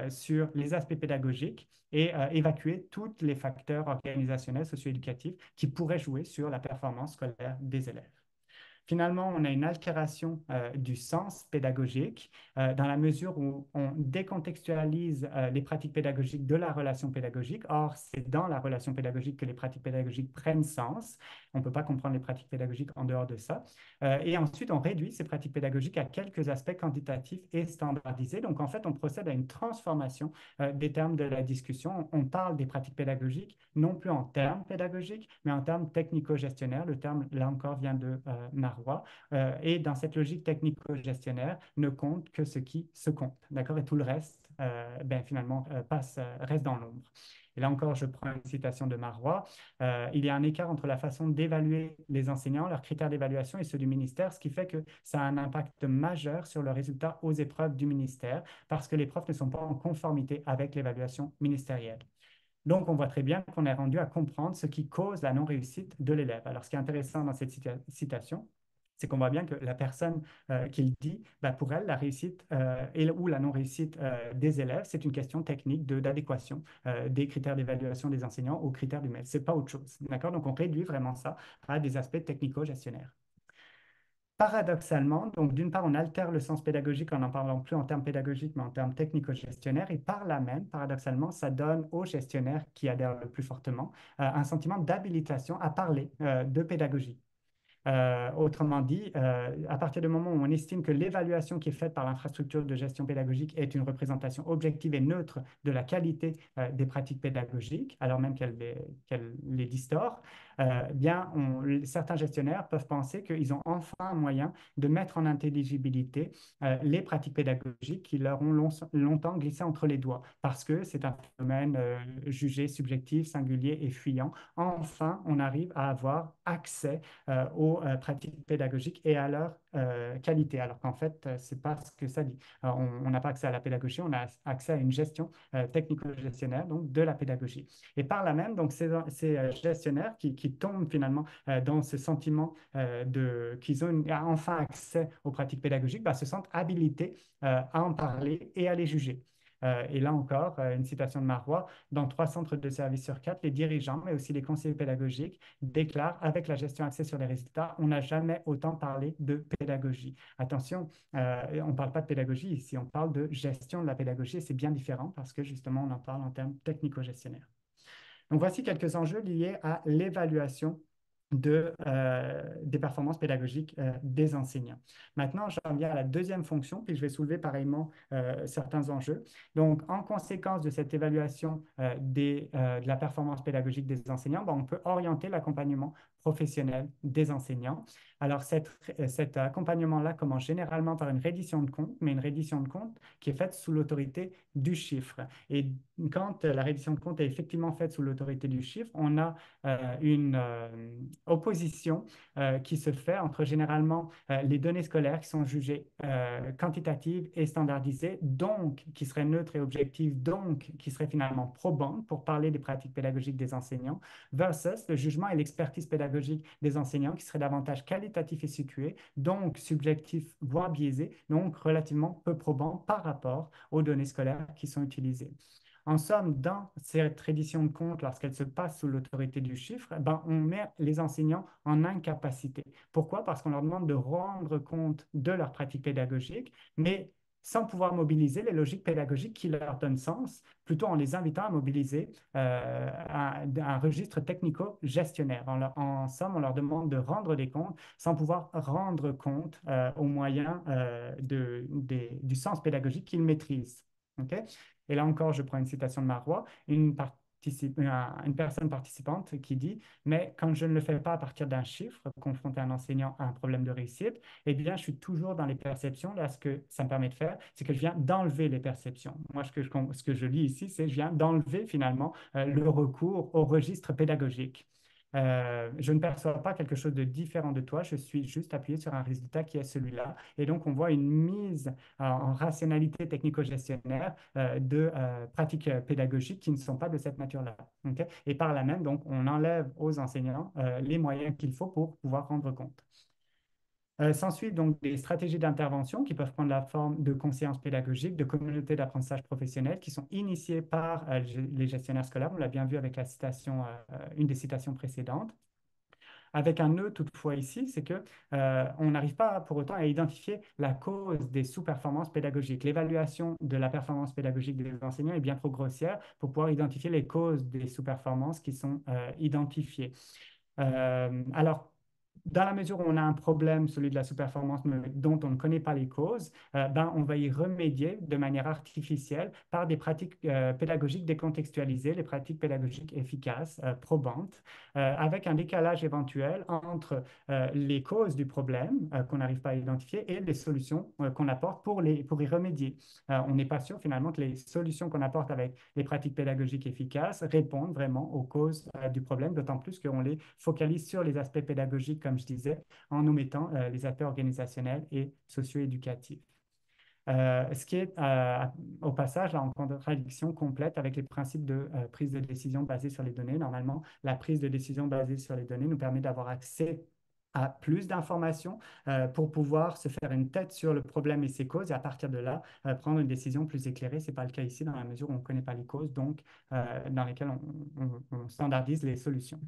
sur les aspects pédagogiques et évacuer tous les facteurs organisationnels, socio-éducatifs qui pourraient jouer sur la performance scolaire des élèves. Finalement, on a une altération du sens pédagogique dans la mesure où on décontextualise les pratiques pédagogiques de la relation pédagogique. Or, c'est dans la relation pédagogique que les pratiques pédagogiques prennent sens. On ne peut pas comprendre les pratiques pédagogiques en dehors de ça. Et ensuite, on réduit ces pratiques pédagogiques à quelques aspects quantitatifs et standardisés. Donc, en fait, on procède à une transformation des termes de la discussion. On parle des pratiques pédagogiques non plus en termes pédagogiques, mais en termes technico-gestionnaires. Le terme, là encore, vient de Marois. Et dans cette logique technico-gestionnaire, ne compte que ce qui se compte. D'accord? Et tout le reste, finalement, reste dans l'ombre. Et là encore, je prends une citation de Marois. Il y a un écart entre la façon d'évaluer les enseignants, leurs critères d'évaluation et ceux du ministère, ce qui fait que ça a un impact majeur sur le résultat aux épreuves du ministère parce que les profs ne sont pas en conformité avec l'évaluation ministérielle. Donc, on voit très bien qu'on est rendu à comprendre ce qui cause la non-réussite de l'élève. Alors, ce qui est intéressant dans cette citation, c'est qu'on voit bien que la personne qui le dit, pour elle, la réussite ou la non-réussite des élèves, c'est une question technique d'adéquation des critères d'évaluation des enseignants aux critères du maître. Ce n'est pas autre chose. D'accord? Donc, on réduit vraiment ça à des aspects technico-gestionnaires. Paradoxalement, donc d'une part, on altère le sens pédagogique en n'en parlant plus en termes pédagogiques, mais en termes technico-gestionnaires, et par là même, paradoxalement, ça donne aux gestionnaires qui adhèrent le plus fortement un sentiment d'habilitation à parler de pédagogie. Autrement dit, à partir du moment où on estime que l'évaluation qui est faite par l'infrastructure de gestion pédagogique est une représentation objective et neutre de la qualité des pratiques pédagogiques, alors même qu'elle les distord, certains gestionnaires peuvent penser qu'ils ont enfin un moyen de mettre en intelligibilité les pratiques pédagogiques qui leur ont longtemps glissé entre les doigts, parce que c'est un phénomène jugé subjectif, singulier et fuyant. Enfin, on arrive à avoir accès aux pratiques pédagogiques et à leur qualité, alors qu'en fait, ce n'est pas ce que ça dit. Alors, on n'a pas accès à la pédagogie, on a accès à une gestion technico-gestionnaire, donc de la pédagogie. Et par là même, donc, ces gestionnaires qui tombent finalement dans ce sentiment qu'ils ont enfin accès aux pratiques pédagogiques, se sentent habilités à en parler et à les juger. Et là encore, une citation de Marois, dans 3 centres de services sur 4, les dirigeants, mais aussi les conseillers pédagogiques, déclarent avec la gestion axée sur les résultats, on n'a jamais autant parlé de pédagogie. Attention, on ne parle pas de pédagogie ici, on parle de gestion de la pédagogie et c'est bien différent parce que justement, on en parle en termes technico-gestionnaires. Donc, voici quelques enjeux liés à l'évaluation des performances pédagogiques des enseignants. Maintenant, j'en viens à la deuxième fonction, puis je vais soulever pareillement certains enjeux. Donc, en conséquence de cette évaluation de la performance pédagogique des enseignants, on peut orienter l'accompagnement professionnel des enseignants Alors, cet accompagnement-là commence généralement par une reddition de compte, mais une reddition de compte qui est faite sous l'autorité du chiffre. Et quand la reddition de compte est effectivement faite sous l'autorité du chiffre, on a une opposition qui se fait entre généralement les données scolaires qui sont jugées quantitatives et standardisées, donc qui seraient neutres et objectives, donc qui seraient finalement probantes pour parler des pratiques pédagogiques des enseignants, versus le jugement et l'expertise pédagogique des enseignants qui seraient davantage qualitatifs et situés, donc subjectifs, voire biaisés, donc relativement peu probants par rapport aux données scolaires qui sont utilisées. En somme, dans cette reddition de compte, lorsqu'elle se passe sous l'autorité du chiffre, ben, on met les enseignants en incapacité. Pourquoi? Parce qu'on leur demande de rendre compte de leur pratique pédagogique, mais sans pouvoir mobiliser les logiques pédagogiques qui leur donnent sens, plutôt en les invitant à mobiliser un registre technico-gestionnaire. En somme, on leur demande de rendre des comptes sans pouvoir rendre compte au moyen du sens pédagogique qu'ils maîtrisent. Okay? Et là encore, je prends une citation de Marois, une personne participante qui dit, mais quand je ne le fais pas à partir d'un chiffre, confronter un enseignant à un problème de réussite, eh bien, je suis toujours dans les perceptions. Là, ce que ça me permet de faire, c'est que je viens d'enlever les perceptions. Moi, ce que je lis ici, c'est que je viens d'enlever finalement le recours au registre pédagogique. Je ne perçois pas quelque chose de différent de toi, je suis juste appuyé sur un résultat qui est celui-là. Et donc, on voit une mise en rationalité technico-gestionnaire de pratiques pédagogiques qui ne sont pas de cette nature-là. Okay? Et par là même, donc, on enlève aux enseignants les moyens qu'il faut pour pouvoir rendre compte. S'ensuit donc des stratégies d'intervention qui peuvent prendre la forme de conscience pédagogique, de communautés d'apprentissage professionnel qui sont initiées par les gestionnaires scolaires. On l'a bien vu avec la citation, une des citations précédentes. Avec un nœud toutefois ici, c'est que on n'arrive pas pour autant à identifier la cause des sous-performances pédagogiques. L'évaluation de la performance pédagogique des enseignants est bien trop grossière pour pouvoir identifier les causes des sous-performances qui sont identifiées. Alors, dans la mesure où on a un problème, celui de la sous-performance, mais dont on ne connaît pas les causes, ben, on va y remédier de manière artificielle par des pratiques pédagogiques décontextualisées, les pratiques pédagogiques efficaces, probantes, avec un décalage éventuel entre les causes du problème qu'on n'arrive pas à identifier et les solutions qu'on apporte pour y remédier. On n'est pas sûr finalement que les solutions qu'on apporte avec les pratiques pédagogiques efficaces répondent vraiment aux causes du problème, d'autant plus qu'on les focalise sur les aspects pédagogiques, comme je disais, en omettant les aspects organisationnels et socio-éducatifs. Ce qui est au passage là, en contradiction complète avec les principes de prise de décision basée sur les données. Normalement, la prise de décision basée sur les données nous permet d'avoir accès à plus d'informations pour pouvoir se faire une tête sur le problème et ses causes et à partir de là, prendre une décision plus éclairée. Ce n'est pas le cas ici dans la mesure où on ne connaît pas les causes, donc dans lesquelles on standardise les solutions.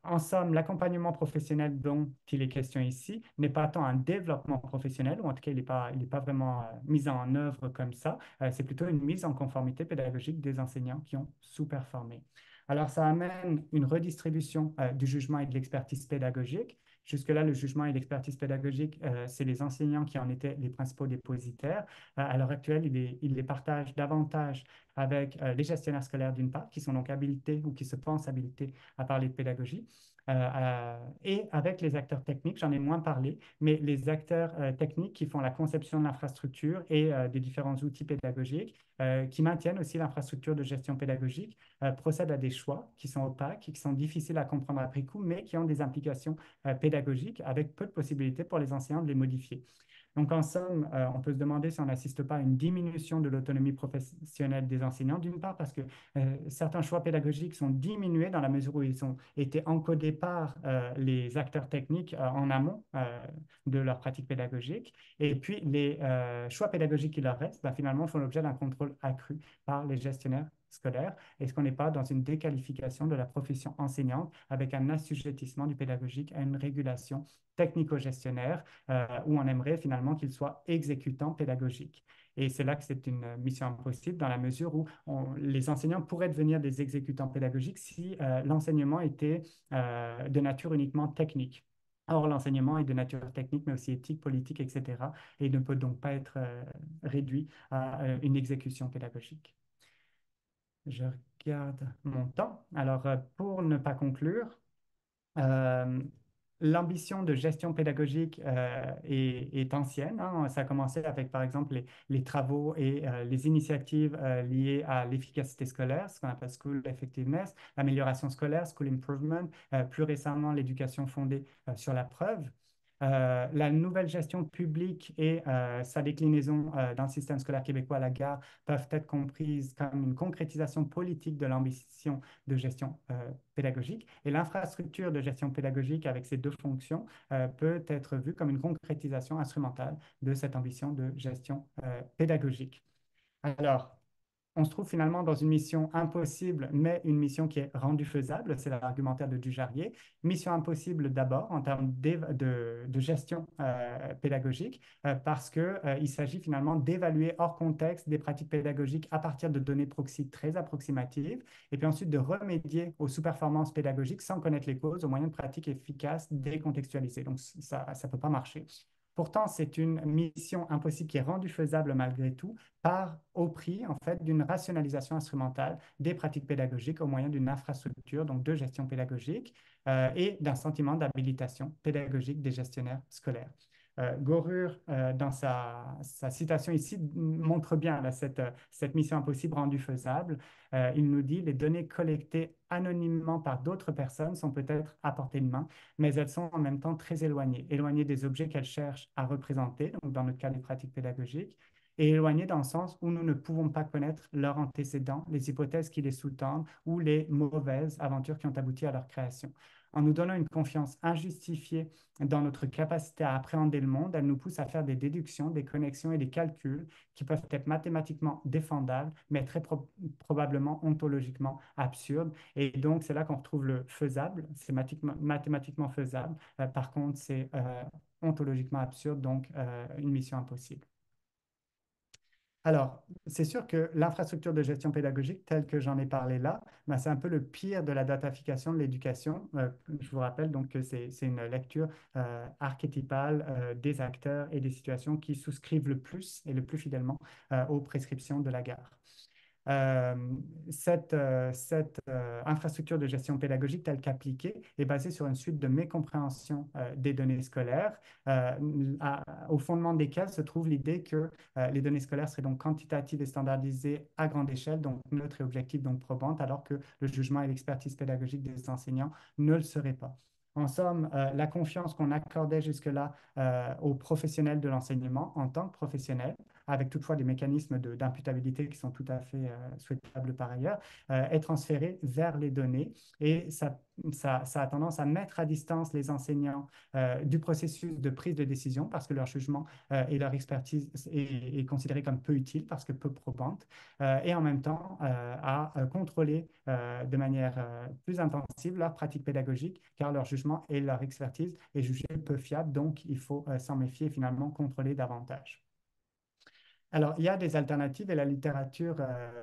En somme, l'accompagnement professionnel dont il est question ici n'est pas tant un développement professionnel, ou en tout cas, il n'est pas vraiment mis en œuvre comme ça. C'est plutôt une mise en conformité pédagogique des enseignants qui ont sous-performé. Alors, ça amène une redistribution du jugement et de l'expertise pédagogique. Jusque-là, le jugement et l'expertise pédagogique, c'est les enseignants qui en étaient les principaux dépositaires. À l'heure actuelle, ils les partagent davantage avec les gestionnaires scolaires d'une part, qui sont donc habilités ou qui se pensent habilités à parler de pédagogie, et avec les acteurs techniques, j'en ai moins parlé, mais les acteurs techniques qui font la conception de l'infrastructure et des différents outils pédagogiques, qui maintiennent aussi l'infrastructure de gestion pédagogique, procèdent à des choix qui sont opaques, qui sont difficiles à comprendre après coup, mais qui ont des implications pédagogiques avec peu de possibilités pour les enseignants de les modifier. Donc, en somme, on peut se demander si on n'assiste pas à une diminution de l'autonomie professionnelle des enseignants, d'une part parce que certains choix pédagogiques sont diminués dans la mesure où ils ont été encodés par les acteurs techniques en amont de leur pratique pédagogique. Et puis, les choix pédagogiques qui leur restent, ben, finalement, font l'objet d'un contrôle accru par les gestionnaires scolaires. Est-ce qu'on n'est pas dans une déqualification de la profession enseignante avec un assujettissement du pédagogique à une régulation technico-gestionnaire où on aimerait finalement qu'il soit exécutant pédagogique. Et c'est là que c'est une mission impossible dans la mesure où les enseignants pourraient devenir des exécutants pédagogiques si l'enseignement était de nature uniquement technique. Or, l'enseignement est de nature technique, mais aussi éthique, politique, etc. Et ne peut donc pas être réduit à une exécution pédagogique. Je regarde mon temps. Alors, pour ne pas conclure, l'ambition de gestion pédagogique est ancienne, hein. Ça a commencé avec, par exemple, les travaux et les initiatives liées à l'efficacité scolaire, ce qu'on appelle School Effectiveness, l'amélioration scolaire, School Improvement, plus récemment l'éducation fondée sur la preuve. La nouvelle gestion publique et sa déclinaison dans le système scolaire québécois à la gare peuvent être comprises comme une concrétisation politique de l'ambition de gestion pédagogique. Et l'infrastructure de gestion pédagogique avec ces deux fonctions peut être vue comme une concrétisation instrumentale de cette ambition de gestion pédagogique. Alors, on se trouve finalement dans une mission impossible, mais une mission qui est rendue faisable. C'est l'argumentaire de Dujarier. Mission impossible d'abord en termes de gestion pédagogique, parce qu'il s'agit finalement d'évaluer hors contexte des pratiques pédagogiques à partir de données proxy très approximatives, et puis ensuite de remédier aux sous-performances pédagogiques sans connaître les causes, aux moyens de pratique efficaces décontextualisés. Donc ça ne peut pas marcher. Pourtant, c'est une mission impossible qui est rendue faisable malgré tout au prix en fait d'une rationalisation instrumentale des pratiques pédagogiques au moyen d'une infrastructure, donc de gestion pédagogique, et d'un sentiment d'habilitation pédagogique des gestionnaires scolaires. Gorur, dans sa citation ici, montre bien là, cette mission impossible rendue faisable. Il nous dit: les données collectées anonymement par d'autres personnes sont peut-être à portée de main, mais elles sont en même temps très éloignées des objets qu'elles cherchent à représenter, donc dans le cas des pratiques pédagogiques, et éloignées dans le sens où nous ne pouvons pas connaître leurs antécédents, les hypothèses qui les sous-tendent ou les mauvaises aventures qui ont abouti à leur création. En nous donnant une confiance injustifiée dans notre capacité à appréhender le monde, elle nous pousse à faire des déductions, des connexions et des calculs qui peuvent être mathématiquement défendables, mais très probablement ontologiquement absurdes. Et donc, c'est là qu'on retrouve le faisable, c'est mathématiquement faisable. Par contre, c'est ontologiquement absurde, donc une mission impossible. Alors, c'est sûr que l'infrastructure de gestion pédagogique, telle que j'en ai parlé là, ben, c'est un peu le pire de la datafication de l'éducation. Je vous rappelle donc que c'est une lecture archétypale des acteurs et des situations qui souscrivent le plus et le plus fidèlement aux prescriptions de la gare. Euh, cette infrastructure de gestion pédagogique telle qu'appliquée est basée sur une suite de mécompréhensions des données scolaires, au fondement desquelles se trouve l'idée que les données scolaires seraient donc quantitatives et standardisées à grande échelle, donc neutres et objectives, donc probantes, alors que le jugement et l'expertise pédagogique des enseignants ne le seraient pas. En somme, la confiance qu'on accordait jusque-là aux professionnels de l'enseignement en tant que professionnels, avec toutefois des mécanismes d'imputabilité qui sont tout à fait souhaitables par ailleurs, est transférée vers les données, et ça a tendance à mettre à distance les enseignants du processus de prise de décision parce que leur jugement et leur expertise est considéré comme peu utile parce que peu probante, et en même temps à contrôler de manière plus intensive leur pratique pédagogique car leur jugement et leur expertise est jugé peu fiable, donc il faut s'en méfier et finalement contrôler davantage. Alors, il y a des alternatives et la littérature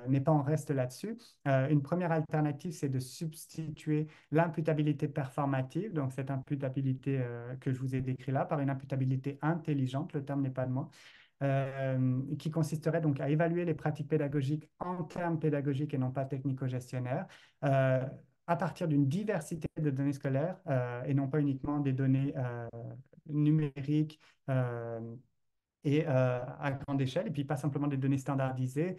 n'est pas en reste là-dessus. Une première alternative, c'est de substituer l'imputabilité performative, donc cette imputabilité que je vous ai décrite là, par une imputabilité intelligente, le terme n'est pas de moi, qui consisterait donc à évaluer les pratiques pédagogiques en termes pédagogiques et non pas technico-gestionnaires, à partir d'une diversité de données scolaires et non pas uniquement des données numériques et à grande échelle, et puis pas simplement des données standardisées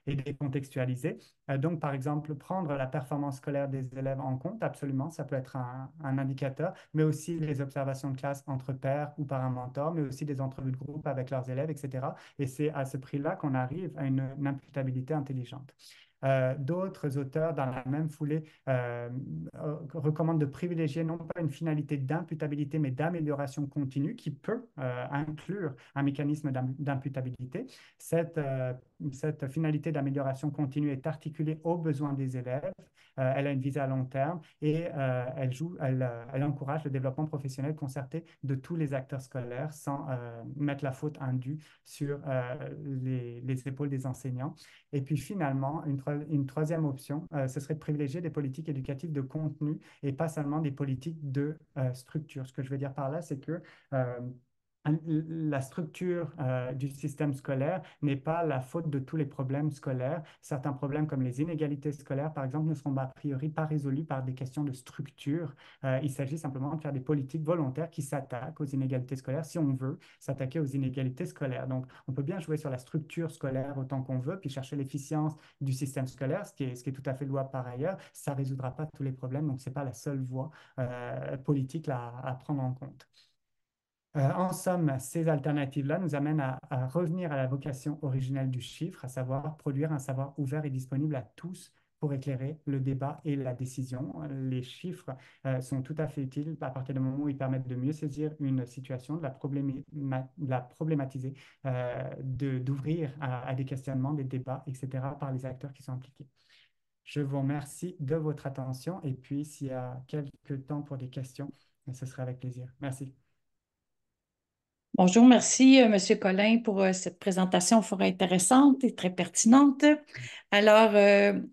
et décontextualisées. Donc, par exemple, prendre la performance scolaire des élèves en compte, absolument, ça peut être un indicateur, mais aussi les observations de classe entre pairs ou par un mentor, mais aussi des entrevues de groupe avec leurs élèves, etc. Et c'est à ce prix-là qu'on arrive à une imputabilité intelligente. D'autres auteurs, dans la même foulée, recommandent de privilégier non pas une finalité d'imputabilité, mais d'amélioration continue qui peut inclure un mécanisme d'imputabilité. Cette finalité d'amélioration continue est articulée aux besoins des élèves. Elle a une visée à long terme et elle encourage le développement professionnel concerté de tous les acteurs scolaires sans mettre la faute indue sur les épaules des enseignants. Et puis finalement, une troisième option, ce serait de privilégier des politiques éducatives de contenu et pas seulement des politiques de structure. Ce que je veux dire par là, c'est que la structure du système scolaire n'est pas la faute de tous les problèmes scolaires. Certains problèmes comme les inégalités scolaires, par exemple, ne seront a priori pas résolus par des questions de structure. Il s'agit simplement de faire des politiques volontaires qui s'attaquent aux inégalités scolaires si on veut s'attaquer aux inégalités scolaires. Donc, on peut bien jouer sur la structure scolaire autant qu'on veut, puis chercher l'efficience du système scolaire, ce qui est tout à fait louable par ailleurs. Ça ne résoudra pas tous les problèmes, donc ce n'est pas la seule voie politique à prendre en compte. En somme, ces alternatives-là nous amènent à revenir à la vocation originelle du chiffre, à savoir produire un savoir ouvert et disponible à tous pour éclairer le débat et la décision. Les chiffres sont tout à fait utiles à partir du moment où ils permettent de mieux saisir une situation, de la problématiser, d'ouvrir à des questionnements, des débats, etc., par les acteurs qui sont impliqués. Je vous remercie de votre attention et puis s'il y a quelques temps pour des questions, ce serait avec plaisir. Merci. Bonjour, merci, Monsieur Collin, pour cette présentation fort intéressante et très pertinente. Alors,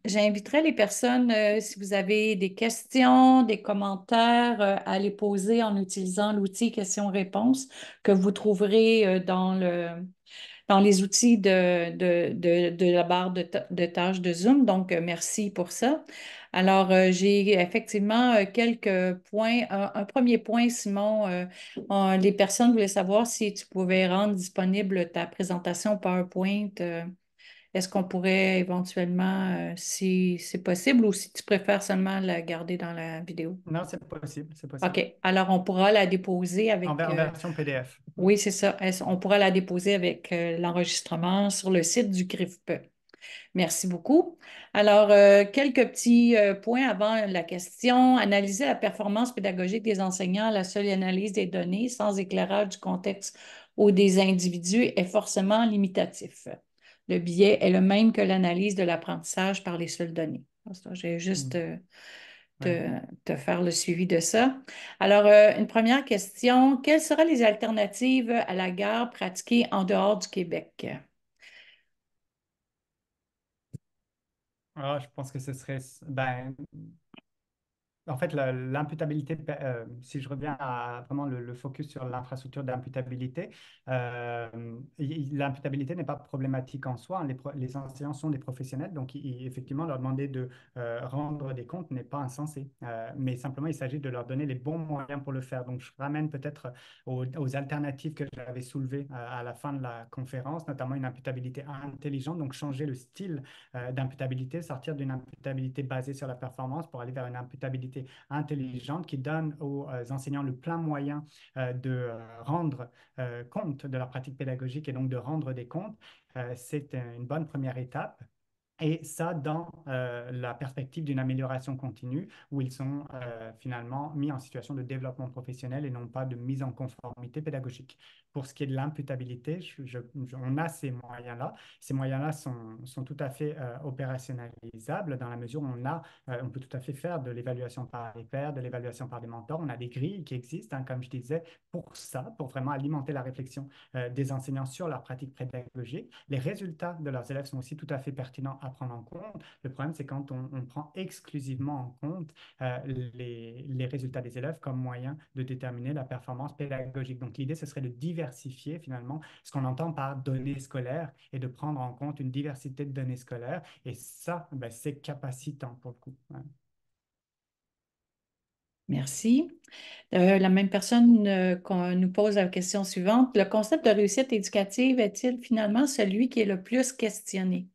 j'inviterai les personnes, si vous avez des questions, des commentaires, à les poser en utilisant l'outil questions-réponses que vous trouverez dans les outils de la barre de tâches de Zoom. Donc, merci pour ça. Alors, j'ai effectivement quelques points. Un premier point, Simon, les personnes voulaient savoir si tu pouvais rendre disponible ta présentation PowerPoint. Est-ce qu'on pourrait éventuellement, si c'est possible, ou si tu préfères seulement la garder dans la vidéo? Non, c'est possible, c'est possible. OK. Alors, on pourra la déposer avec... En version PDF. oui, c'est ça. On pourra la déposer avec l'enregistrement sur le site du CRIFPE. Merci beaucoup. Alors, quelques petits points avant la question. Analyser la performance pédagogique des enseignants à la seule analyse des données sans éclairage du contexte ou des individus est forcément limitatif. Le biais est le même que l'analyse de l'apprentissage par les seules données. Je vais juste Oui. te faire le suivi de ça. Alors, une première question. Quelles seraient les alternatives à la guerre pratiquée en dehors du Québec? Je pense que ce serait, ben, en fait, l'imputabilité, si je reviens à vraiment le focus sur l'infrastructure d'imputabilité, l'imputabilité n'est pas problématique en soi, hein. Les enseignants sont des professionnels, donc effectivement, leur demander de rendre des comptes n'est pas insensé. Mais simplement, il s'agit de leur donner les bons moyens pour le faire. Donc, je ramène peut-être aux alternatives que j'avais soulevées à la fin de la conférence, notamment une imputabilité intelligente, donc changer le style d'imputabilité, sortir d'une imputabilité basée sur la performance pour aller vers une imputabilité intelligente qui donne aux enseignants le plein moyen de rendre compte de leur pratique pédagogique et donc de rendre des comptes. C'est une bonne première étape. Et ça dans la perspective d'une amélioration continue où ils sont finalement mis en situation de développement professionnel et non pas de mise en conformité pédagogique. Pour ce qui est de l'imputabilité, on a ces moyens-là. Ces moyens-là sont tout à fait opérationnalisables dans la mesure où on peut tout à fait faire de l'évaluation par les pairs, de l'évaluation par des mentors. On a des grilles qui existent, hein, comme je disais, pour ça, pour vraiment alimenter la réflexion des enseignants sur leur pratique pédagogique. Les résultats de leurs élèves sont aussi tout à fait pertinents à prendre en compte. Le problème, c'est quand on prend exclusivement en compte les résultats des élèves comme moyen de déterminer la performance pédagogique. Donc, l'idée, ce serait de diversifier finalement ce qu'on entend par données scolaires et de prendre en compte une diversité de données scolaires. Et ça, ben, c'est capacitant pour le coup. Ouais. Merci. La même personne nous pose la question suivante. Le concept de réussite éducative est-il finalement celui qui est le plus questionné?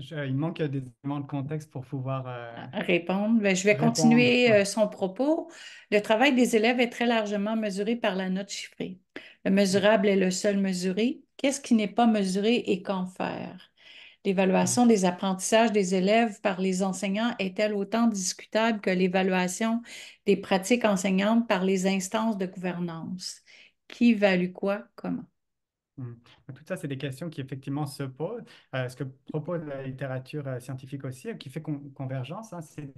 Il manque des éléments de contexte pour pouvoir Répondre. Ben, je vais répondre. continuer Ouais. son propos. Le travail des élèves est très largement mesuré par la note chiffrée. Le mesurable est le seul mesuré. Qu'est-ce qui n'est pas mesuré et qu'en faire? L'évaluation des apprentissages des élèves par les enseignants est-elle autant discutable que l'évaluation des pratiques enseignantes par les instances de gouvernance? Qui value quoi, comment? Mm. Tout ça, c'est des questions qui effectivement se posent. Ce que propose la littérature scientifique aussi, qui fait convergence, hein, c'est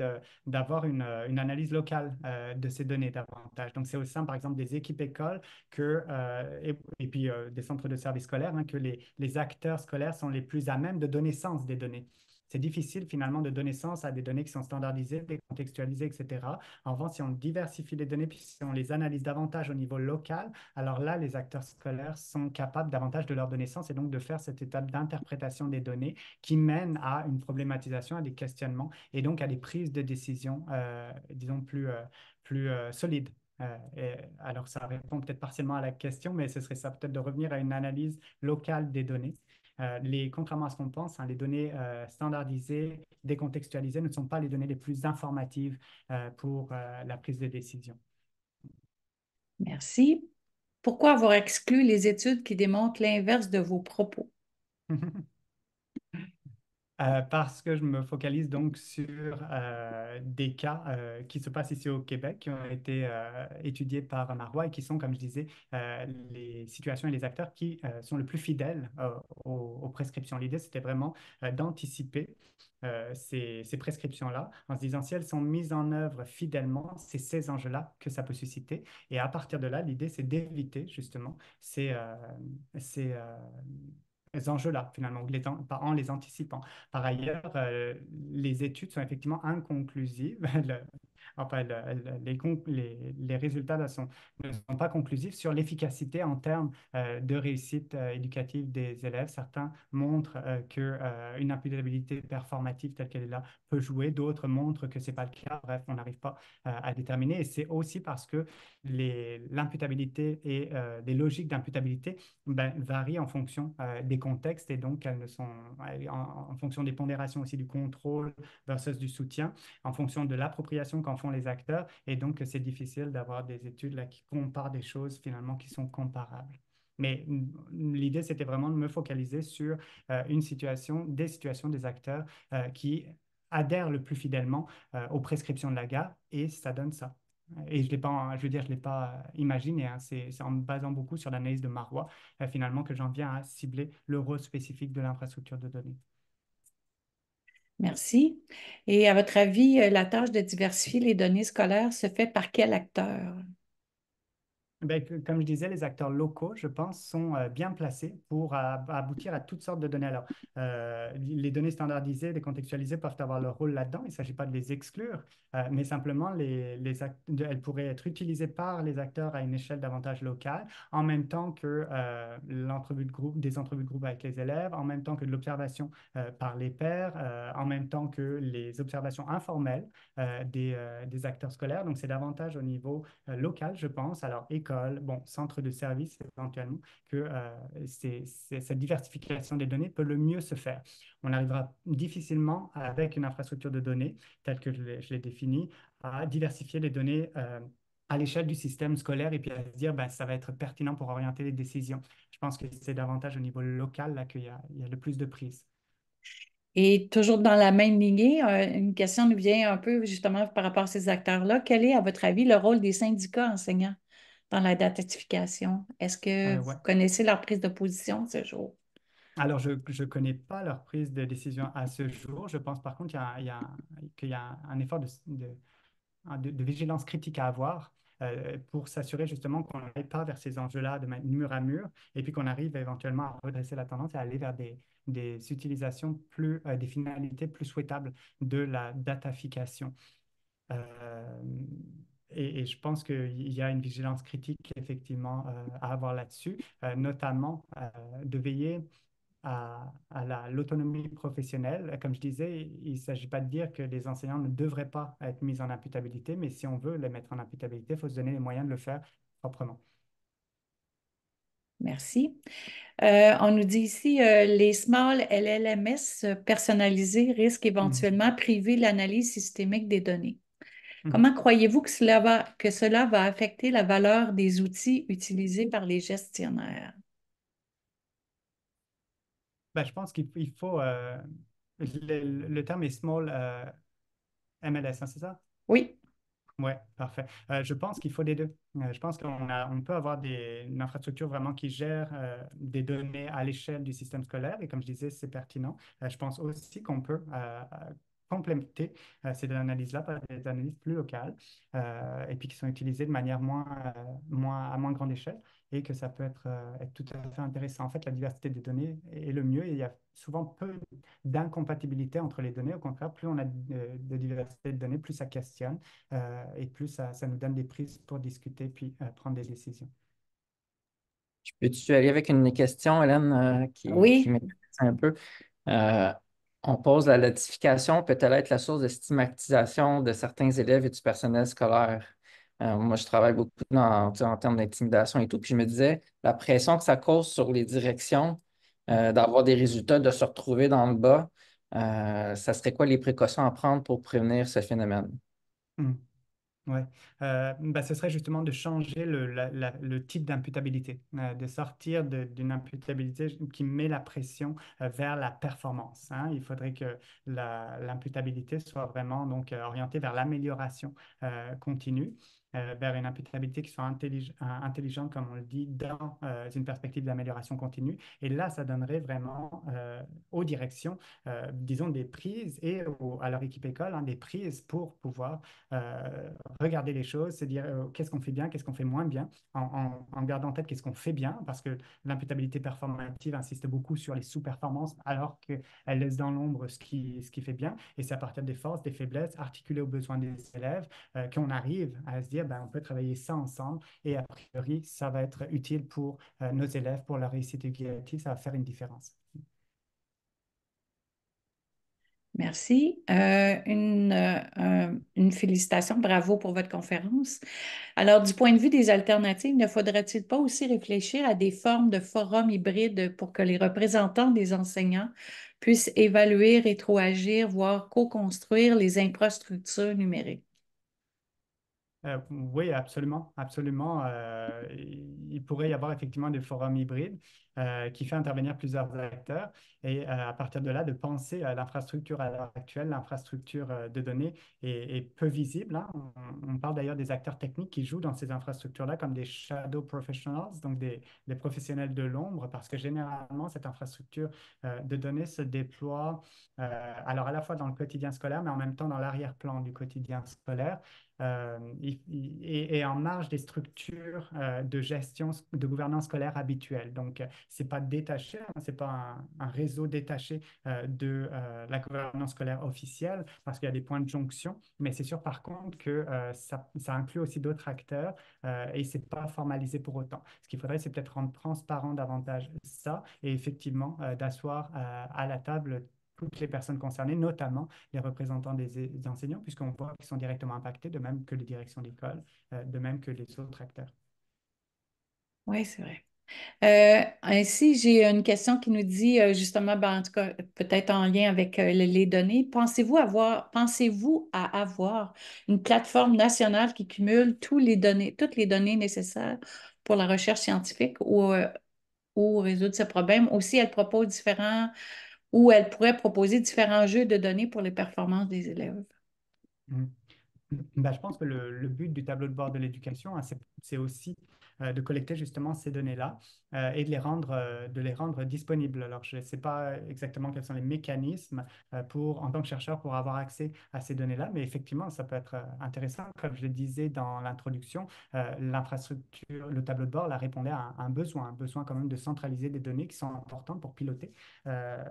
d'avoir une analyse locale de ces données davantage. Donc, c'est au sein, par exemple, des équipes écoles et puis des centres de services scolaires, hein, que les acteurs scolaires sont les plus à même de donner sens des données. c'est difficile finalement de donner sens à des données qui sont standardisées, décontextualisées, etc. En revanche, si on diversifie les données, puis si on les analyse davantage au niveau local, alors là, les acteurs scolaires sont capables davantage de leur donner sens et donc de faire cette étape d'interprétation des données qui mène à une problématisation, à des questionnements et donc à des prises de décision, disons, plus solides. Alors, ça répond peut-être partiellement à la question, mais ce serait ça peut-être de revenir à une analyse locale des données. Contrairement à ce qu'on pense, hein, les données standardisées, décontextualisées ne sont pas les données les plus informatives pour la prise de décision. Merci. Pourquoi avoir exclu les études qui démontrent l'inverse de vos propos? Parce que je me focalise donc sur des cas qui se passent ici au Québec, qui ont été étudiés par Marois et qui sont, comme je disais, les situations et les acteurs qui sont le plus fidèles aux prescriptions. L'idée, c'était vraiment d'anticiper ces prescriptions-là en se disant si elles sont mises en œuvre fidèlement, c'est ces enjeux-là que ça peut susciter. Et à partir de là, l'idée, c'est d'éviter justement ces enjeux-là, finalement, en les anticipant. Par ailleurs, les études sont effectivement inconclusives. Enfin, les résultats ne sont pas conclusifs sur l'efficacité en termes de réussite éducative des élèves. Certains montrent qu'une imputabilité performative telle qu'elle est là peut jouer, d'autres montrent que ce n'est pas le cas. Bref, on n'arrive pas à déterminer. Et c'est aussi parce que l'imputabilité et les logiques d'imputabilité varient en fonction des contextes et donc elles ne sont en fonction des pondérations aussi du contrôle versus du soutien, en fonction de l'appropriation qu'en font les acteurs. Et donc, c'est difficile d'avoir des études là, qui comparent des choses finalement qui sont comparables. Mais l'idée, c'était vraiment de me focaliser sur des situations des acteurs qui adhèrent le plus fidèlement aux prescriptions de la gare et ça donne ça. Et je l'ai pas, je veux dire, je l'ai pas imaginé. Hein. C'est en me basant beaucoup sur l'analyse de Marois, finalement, que j'en viens à cibler le rôle spécifique de l'infrastructure de données. Merci. Et à votre avis, la tâche de diversifier les données scolaires se fait par quel acteur? Comme je disais, les acteurs locaux, je pense, sont bien placés pour aboutir à toutes sortes de données. Alors, les données standardisées, décontextualisées peuvent avoir leur rôle là-dedans. Il ne s'agit pas de les exclure, mais simplement, elles pourraient être utilisées par les acteurs à une échelle davantage locale, en même temps que l'entrevue de groupe, des entrevues de groupe avec les élèves, en même temps que de l'observation par les pairs, en même temps que les observations informelles des acteurs scolaires. Donc, c'est davantage au niveau local, je pense. Alors, école, bon, centre de service éventuellement, que cette diversification des données peut le mieux se faire. On arrivera difficilement avec une infrastructure de données telle que je l'ai définie à diversifier les données à l'échelle du système scolaire et puis à se dire ça va être pertinent pour orienter les décisions. Je pense que c'est davantage au niveau local là qu'il y a le plus de prise. Et toujours dans la même lignée, une question nous vient un peu justement par rapport à ces acteurs-là. Quel est, à votre avis, le rôle des syndicats enseignants dans la datification? Est-ce que vous Ouais. connaissez leur prise de position ce jour? Alors, je ne connais pas leur prise de décision à ce jour. Je pense par contre qu'il y a un effort de vigilance critique à avoir pour s'assurer justement qu'on n'aille pas vers ces enjeux-là de mur à mur et puis qu'on arrive éventuellement à redresser la tendance et à aller vers des utilisations des finalités plus souhaitables de la datafication. Euh, et je pense qu'il y a une vigilance critique effectivement à avoir là-dessus, notamment de veiller à l'autonomie professionnelle. Comme je disais, il ne s'agit pas de dire que les enseignants ne devraient pas être mis en imputabilité, mais si on veut les mettre en imputabilité, il faut se donner les moyens de le faire proprement. Merci. On nous dit ici, les small LLMS personnalisés risquent Mhm. éventuellement de priver l'analyse systémique des données. Mhm. Comment croyez-vous que cela va affecter la valeur des outils utilisés par les gestionnaires? Je pense qu'il faut... le terme est small MLS, hein, c'est ça? Oui, Oui, parfait. Je pense qu'il faut les deux. Je pense on peut avoir une infrastructure vraiment qui gère des données à l'échelle du système scolaire. Et comme je disais, c'est pertinent. Je pense aussi qu'on peut compléter ces analyses-là par des analyses plus locales et puis qui sont utilisées de manière à moins grande échelle et que ça peut être tout à fait intéressant. En fait, la diversité des données est le mieux et il y a souvent peu d'incompatibilité entre les données. Au contraire, plus on a de diversité de données, plus ça questionne et plus ça nous donne des prises pour discuter puis prendre des décisions. Peux-tu aller avec une question, Hélène, qui Oui, m'intéresse un peu? Euh, on pose la notification peut-elle être la source de stigmatisation de certains élèves et du personnel scolaire? Moi, je travaille beaucoup tu sais, en termes d'intimidation et tout, puis je me disais, la pression que ça cause sur les directions, d'avoir des résultats, de se retrouver dans le bas, ça serait quoi les précautions à prendre pour prévenir ce phénomène? Mm. Ouais. Ce serait justement de changer le type d'imputabilité, de sortir d'une imputabilité qui met la pression vers la performance, hein. Il faudrait que l'imputabilité soit vraiment donc orientée vers l'amélioration continue, vers une imputabilité qui soit intelligente, comme on le dit, dans une perspective d'amélioration continue. Et là, ça donnerait vraiment aux directions, disons, des prises et à leur équipe école, hein, des prises pour pouvoir regarder les choses, se dire qu'est-ce qu'on fait bien, qu'est-ce qu'on fait moins bien, en gardant en tête qu'est-ce qu'on fait bien, parce que l'imputabilité performative insiste beaucoup sur les sous-performances, alors qu'elle laisse dans l'ombre ce qui fait bien. Et c'est à partir des forces, des faiblesses, articulées aux besoins des élèves, qu'on arrive à se dire, ben, on peut travailler ça ensemble, et a priori, ça va être utile pour nos élèves, pour leur réussite éducative, ça va faire une différence. merci. Une félicitation, bravo pour votre conférence. Alors, du point de vue des alternatives, ne faudrait-il pas aussi réfléchir à des formes de forums hybrides pour que les représentants des enseignants puissent évaluer, rétroagir, voire co-construire les infrastructures numériques? Oui, absolument, absolument. Il pourrait y avoir effectivement des forums hybrides qui fait intervenir plusieurs acteurs et à partir de là, de penser à l'infrastructure à l'heure actuelle, l'infrastructure de données est peu visible, hein. On parle d'ailleurs des acteurs techniques qui jouent dans ces infrastructures-là comme des shadow professionals, donc des professionnels de l'ombre, parce que généralement, cette infrastructure de données se déploie alors à la fois dans le quotidien scolaire, mais en même temps dans l'arrière-plan du quotidien scolaire et en marge des structures de gestion, de gouvernance scolaire habituelles. Donc, c'est pas détaché, hein, c'est pas un réseau détaché de la gouvernance scolaire officielle, parce qu'il y a des points de jonction, mais c'est sûr par contre que ça inclut aussi d'autres acteurs et c'est pas formalisé pour autant. Ce qu'il faudrait, c'est peut-être rendre transparent davantage ça et effectivement d'asseoir à la table toutes les personnes concernées, notamment les représentants des enseignants, puisqu'on voit qu'ils sont directement impactés, de même que les directions d'école, de même que les autres acteurs. Oui, c'est vrai. Ainsi, j'ai une question qui nous dit justement, ben, en tout cas, peut-être en lien avec les données. Pensez-vous à avoir une plateforme nationale qui cumule toutes les données nécessaires pour la recherche scientifique ou résoudre ce problème? Aussi, elle pourrait proposer différents jeux de données pour les performances des élèves. Mhm. Ben, je pense que le but du tableau de bord de l'éducation, hein, c'est aussi de collecter justement ces données-là et de les rendre disponibles. Alors, je ne sais pas exactement quels sont les mécanismes en tant que chercheur pour avoir accès à ces données-là, mais effectivement, ça peut être intéressant. Comme je le disais dans l'introduction, l'infrastructure, le tableau de bord, là, répondait à un besoin quand même de centraliser des données qui sont importantes pour piloter euh,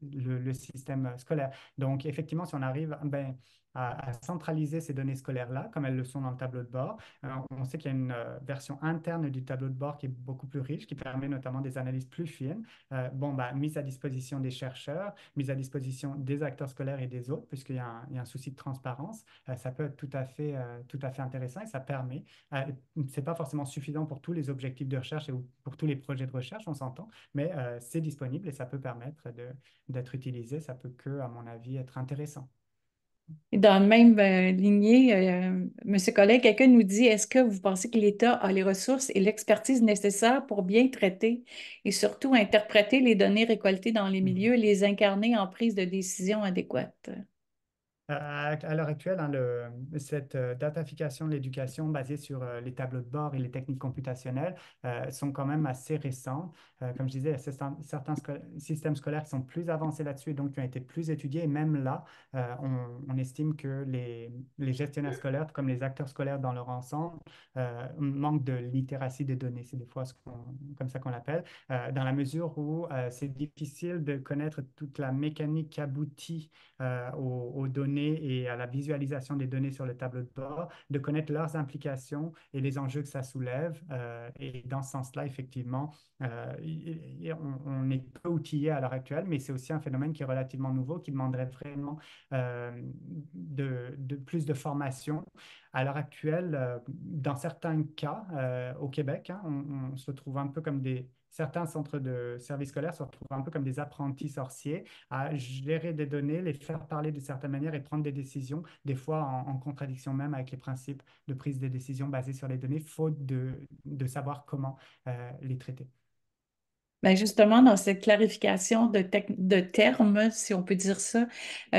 le système scolaire. Donc, effectivement, si on arrive, ben, à centraliser ces données scolaires-là, comme elles le sont dans le tableau de bord. On sait qu'il y a une version interne du tableau de bord qui est beaucoup plus riche, qui permet notamment des analyses plus fines, mise à disposition des chercheurs, mise à disposition des acteurs scolaires et des autres, puisqu'il y a un souci de transparence. Ça peut être tout à fait intéressant et ça permet, c'est pas forcément suffisant pour tous les objectifs de recherche et pour tous les projets de recherche, on s'entend, mais c'est disponible et ça peut permettre d'être utilisé. Ça peut que, à mon avis, être intéressant. Et dans la même lignée, Monsieur Collet, quelqu'un nous dit, est-ce que vous pensez que l'État a les ressources et l'expertise nécessaires pour bien traiter et surtout interpréter les données récoltées dans les milieux et les incarner en prise de décision adéquate? À l'heure actuelle, hein, cette datafication de l'éducation basée sur les tableaux de bord et les techniques computationnelles sont quand même assez récentes. Comme je disais, il y a certains systèmes scolaires qui sont plus avancés là-dessus et donc qui ont été plus étudiés. Et même là, on estime que les gestionnaires scolaires, comme les acteurs scolaires dans leur ensemble, manquent de littératie des données. C'est des fois comme ça qu'on l'appelle, dans la mesure où c'est difficile de connaître toute la mécanique qui aboutit aux données et à la visualisation des données sur le tableau de bord, de connaître leurs implications et les enjeux que ça soulève. Et dans ce sens-là, effectivement, on est peu outillé à l'heure actuelle, mais c'est aussi un phénomène qui est relativement nouveau, qui demanderait vraiment de plus de formation. À l'heure actuelle, dans certains cas, au Québec, hein, on se retrouve un peu comme certains centres de services scolaires se retrouvent un peu comme des apprentis sorciers à gérer des données, les faire parler de certaines manières et prendre des décisions, des fois en contradiction même avec les principes de prise de décision basés sur les données, faute de savoir comment les traiter. Ben justement, dans cette clarification de termes, si on peut dire ça,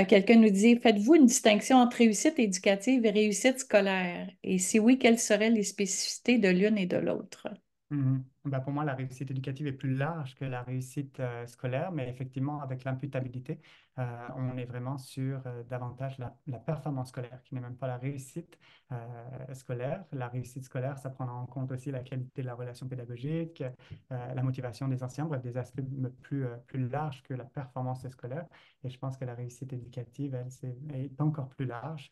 quelqu'un nous dit, faites-vous une distinction entre réussite éducative et réussite scolaire? Et si oui, quelles seraient les spécificités de l'une et de l'autre? Mhm. Ben, pour moi, la réussite éducative est plus large que la réussite scolaire, mais effectivement, avec l'imputabilité, on est vraiment sur davantage la performance scolaire, qui n'est même pas la réussite scolaire. La réussite scolaire, ça prend en compte aussi la qualité de la relation pédagogique, la motivation des enseignants, bref, des aspects plus larges que la performance scolaire. Et je pense que la réussite éducative, elle, est encore plus large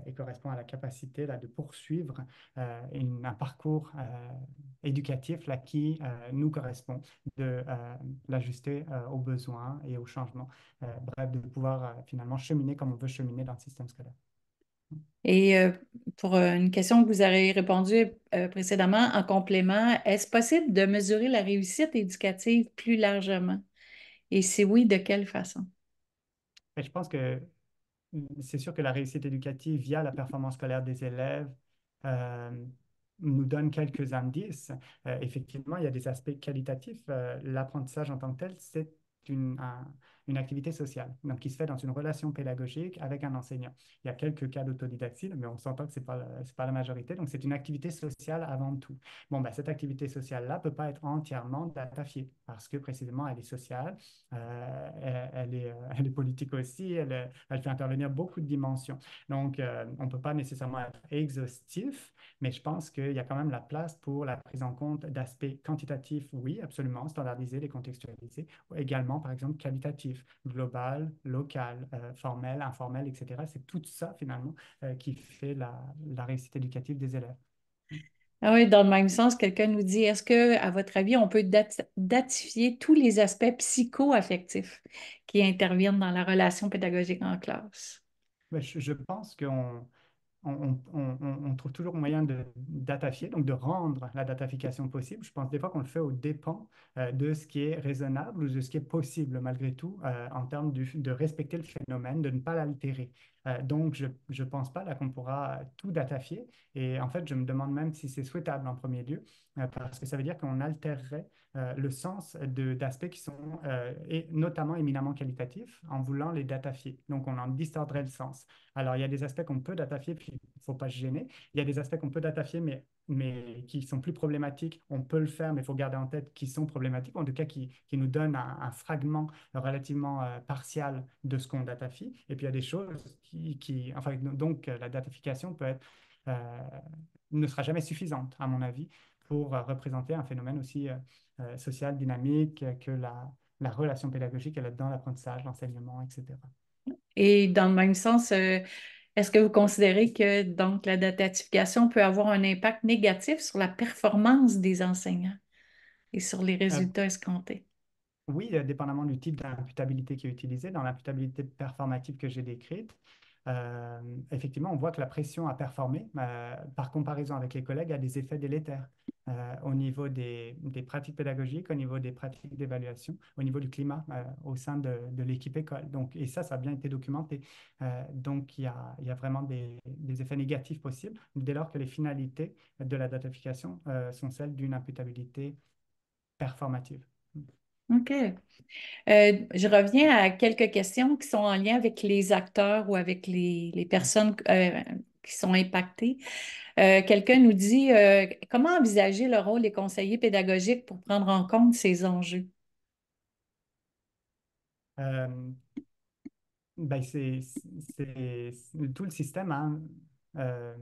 et correspond à la capacité là, de poursuivre un parcours éducatif là, qui nous correspond, de l'ajuster aux besoins et aux changements. Bref, de pouvoir finalement cheminer comme on veut cheminer dans le système scolaire. Et pour une question que vous avez répondu précédemment, en complément, est-ce possible de mesurer la réussite éducative plus largement? Et si oui, de quelle façon? Et je pense que c'est sûr que la réussite éducative via la performance scolaire des élèves euh, nous donne quelques indices. Effectivement, il y a des aspects qualitatifs. L'apprentissage en tant que tel, c'est une activité sociale, donc qui se fait dans une relation pédagogique avec un enseignant. Il y a quelques cas d'autodidactie, mais on s'entend que c'est pas la majorité, donc c'est une activité sociale avant tout. Bon, ben, cette activité sociale-là ne peut pas être entièrement datafiée parce que précisément elle est sociale, elle est politique aussi, elle fait intervenir beaucoup de dimensions. Donc, on ne peut pas nécessairement être exhaustif, mais je pense qu'il y a quand même la place pour la prise en compte d'aspects quantitatifs, oui, absolument, standardisés, les contextualiser, ou également, par exemple, qualitatif, global, local, formel, informel, etc. C'est tout ça, finalement, qui fait la réussite éducative des élèves. Ah oui, dans le même sens, quelqu'un nous dit, est-ce que, à votre avis, on peut datifier tous les aspects psycho-affectifs qui interviennent dans la relation pédagogique en classe? Mais je pense qu'on trouve toujours moyen de datafier, donc de rendre la datafication possible. Je pense des fois qu'on le fait au dépens de ce qui est raisonnable ou de ce qui est possible malgré tout en termes de respecter le phénomène, de ne pas l'altérer. Donc, je ne pense pas là qu'on pourra tout datafier. Et en fait, je me demande même si c'est souhaitable en premier lieu, parce que ça veut dire qu'on altérerait le sens d'aspects qui sont et notamment éminemment qualitatifs en voulant les datafier. Donc, on en distordrait le sens. Alors, il y a des aspects qu'on peut datafier, puis il ne faut pas se gêner. Il y a des aspects qu'on peut datafier, mais qui sont plus problématiques. On peut le faire, mais il faut garder en tête qu'ils sont problématiques, en tout cas qui nous donnent un fragment relativement partial de ce qu'on datafie. Et puis, il y a des choses enfin, donc, la datafication euh, ne sera jamais suffisante, à mon avis, pour représenter un phénomène aussi social, dynamique que la relation pédagogique est là-dedans, l'apprentissage, l'enseignement, etc. Et dans le même sens, est-ce que vous considérez que donc la datification peut avoir un impact négatif sur la performance des enseignants et sur les Euh, résultats escomptés? Oui, dépendamment du type d'imputabilité qui est utilisé, dans l'imputabilité performative que j'ai décrite, euh, effectivement, on voit que la pression à performer, par comparaison avec les collègues, a des effets délétères au niveau des pratiques pédagogiques, au niveau des pratiques d'évaluation, au niveau du climat au sein de l'équipe école. Donc, et ça a bien été documenté. Donc, il y a vraiment des effets négatifs possibles dès lors que les finalités de la datification sont celles d'une imputabilité performative. OK. Je reviens à quelques questions qui sont en lien avec les acteurs ou avec les personnes qui sont impactées. Quelqu'un nous dit, comment envisager le rôle des conseillers pédagogiques pour prendre en compte ces enjeux? Euh, Ben, tout le système hein, euh,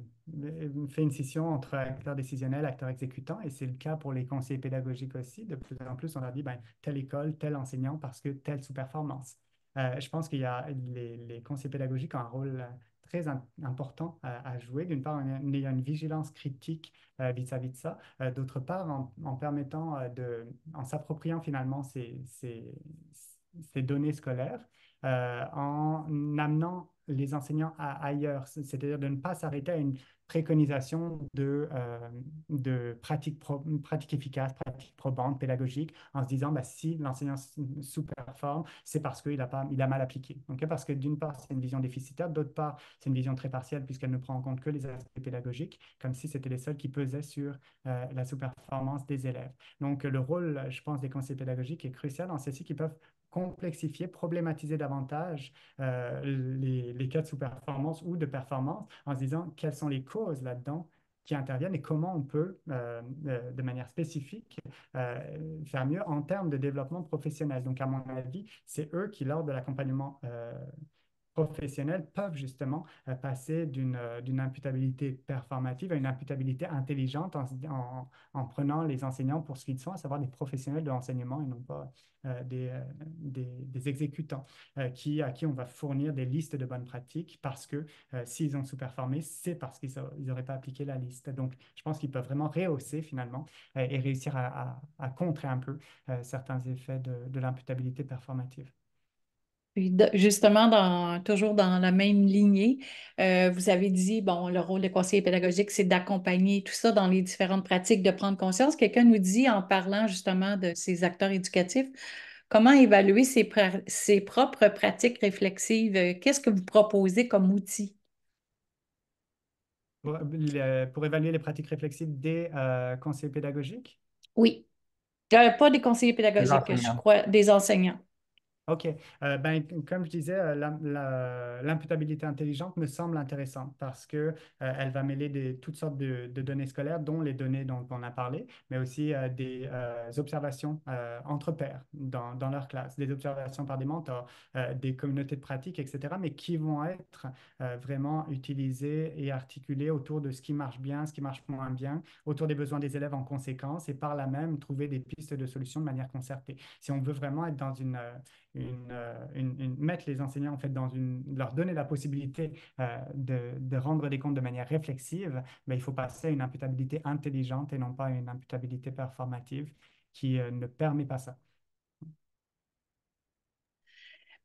fait une scission entre acteurs décisionnels, acteurs exécutants, et c'est le cas pour les conseillers pédagogiques aussi. De plus en plus, on leur dit ben, telle école, tel enseignant parce que telle sous-performance. Je pense qu'il y a les conseillers pédagogiques ont un rôle très important à jouer. D'une part, en ayant une vigilance critique vis-à-vis de ça. D'autre part, en permettant en s'appropriant finalement ces données scolaires en amenant les enseignants ailleurs, c'est-à-dire de ne pas s'arrêter à une préconisation de pratiques efficaces, pratiques probantes, pédagogiques, en se disant bah, si l'enseignant sous-performe, c'est parce il a mal appliqué. Okay? Parce que d'une part, c'est une vision déficitaire, d'autre part, c'est une vision très partielle puisqu'elle ne prend en compte que les aspects pédagogiques, comme si c'était les seuls qui pesaient sur la sous-performance des élèves. Donc, le rôle, je pense, des conseillers pédagogiques est crucial dans ceux-ci qui peuvent complexifier, problématiser davantage les cas de sous-performance ou de performance en se disant quelles sont les causes là-dedans qui interviennent et comment on peut, de manière spécifique, faire mieux en termes de développement professionnel. Donc, à mon avis, c'est eux qui, lors de l'accompagnement professionnels peuvent justement passer d'une imputabilité performative à une imputabilité intelligente en prenant les enseignants pour ce qu'ils sont, à savoir des professionnels de l'enseignement et non pas des exécutants à qui on va fournir des listes de bonnes pratiques parce que s'ils ont sous-performé, c'est parce qu'ils n'auraient pas appliqué la liste. Donc, je pense qu'ils peuvent vraiment rehausser finalement et réussir à contrer un peu certains effets de l'imputabilité performative. Puis justement, toujours dans la même lignée, vous avez dit, bon, le rôle de conseiller pédagogique, c'est d'accompagner tout ça dans les différentes pratiques, de prendre conscience. Quelqu'un nous dit, en parlant justement de ces acteurs éducatifs, comment évaluer ses propres pratiques réflexives? Qu'est-ce que vous proposez comme outil? Pour évaluer les pratiques réflexives des conseillers pédagogiques. Oui. Pas des conseillers Les pédagogiques, je enseignants. crois, des enseignants. OK. Comme je disais, l'imputabilité intelligente me semble intéressante parce que, elle va mêler toutes sortes de données scolaires, dont les données dont on a parlé, mais aussi des observations entre pairs dans leur classe, des observations par des mentors, des communautés de pratique, etc., mais qui vont être vraiment utilisées et articulées autour de ce qui marche bien, ce qui marche moins bien, autour des besoins des élèves en conséquence, et par là même trouver des pistes de solutions de manière concertée. Si on veut vraiment être dans mettre les enseignants en fait leur donner la possibilité de rendre des comptes de manière réflexive, ben, il faut passer à une imputabilité intelligente et non pas à une imputabilité performative qui ne permet pas ça.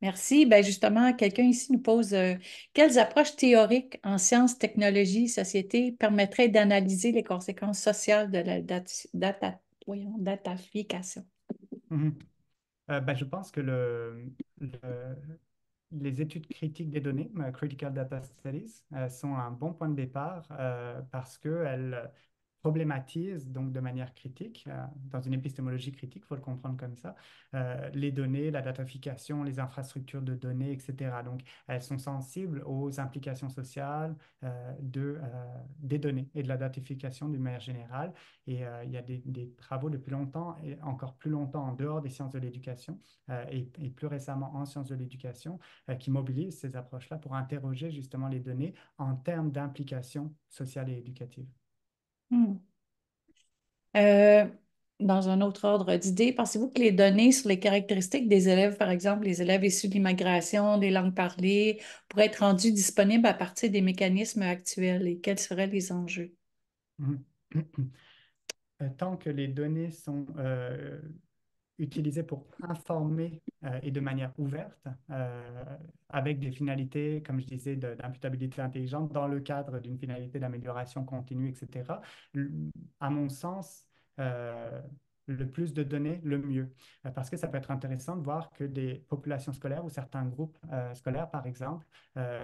Merci. Ben justement, quelqu'un ici nous pose quelles approches théoriques en sciences, technologies, société permettraient d'analyser les conséquences sociales de la datafication? Mhm. Je pense que les études critiques des données, Critical Data Studies, sont un bon point de départ parce qu'elles problématisent donc de manière critique, dans une épistémologie critique, il faut le comprendre comme ça, les données, la datafication, les infrastructures de données, etc. Donc, elles sont sensibles aux implications sociales des données et de la datafication d'une manière générale. Et il y a des travaux depuis longtemps et encore plus longtemps en dehors des sciences de l'éducation et plus récemment en sciences de l'éducation qui mobilisent ces approches-là pour interroger justement les données en termes d'implication sociale et éducative. Hmm. Euh, Dans un autre ordre d'idée, pensez-vous que les données sur les caractéristiques des élèves, par exemple les élèves issus de l'immigration, des langues parlées, pourraient être rendues disponibles à partir des mécanismes actuels et quels seraient les enjeux? Mhm. Tant que les données sont utilisées pour informer et de manière ouverte, avec des finalités, comme je disais, d'imputabilité intelligente, dans le cadre d'une finalité d'amélioration continue, etc., à mon sens, euh, le plus de données, le mieux. Parce que ça peut être intéressant de voir que des populations scolaires ou certains groupes scolaires, par exemple,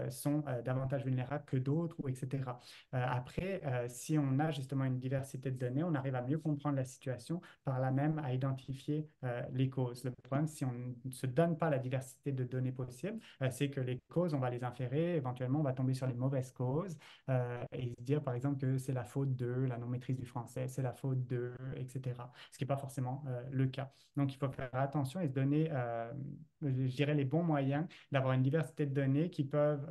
sont davantage vulnérables que d'autres, ou etc. Après, si on a justement une diversité de données, on arrive à mieux comprendre la situation, par là même à identifier les causes. Le problème, si on ne se donne pas la diversité de données possibles, c'est que les causes, on va les inférer, éventuellement, on va tomber sur les mauvaises causes et se dire, par exemple, que c'est la faute de la non-maîtrise du français, c'est la faute de, etc. Ce qui n'est pas forcément le cas. Donc, il faut faire attention et se donner, je dirais, les bons moyens d'avoir une diversité de données qui peuvent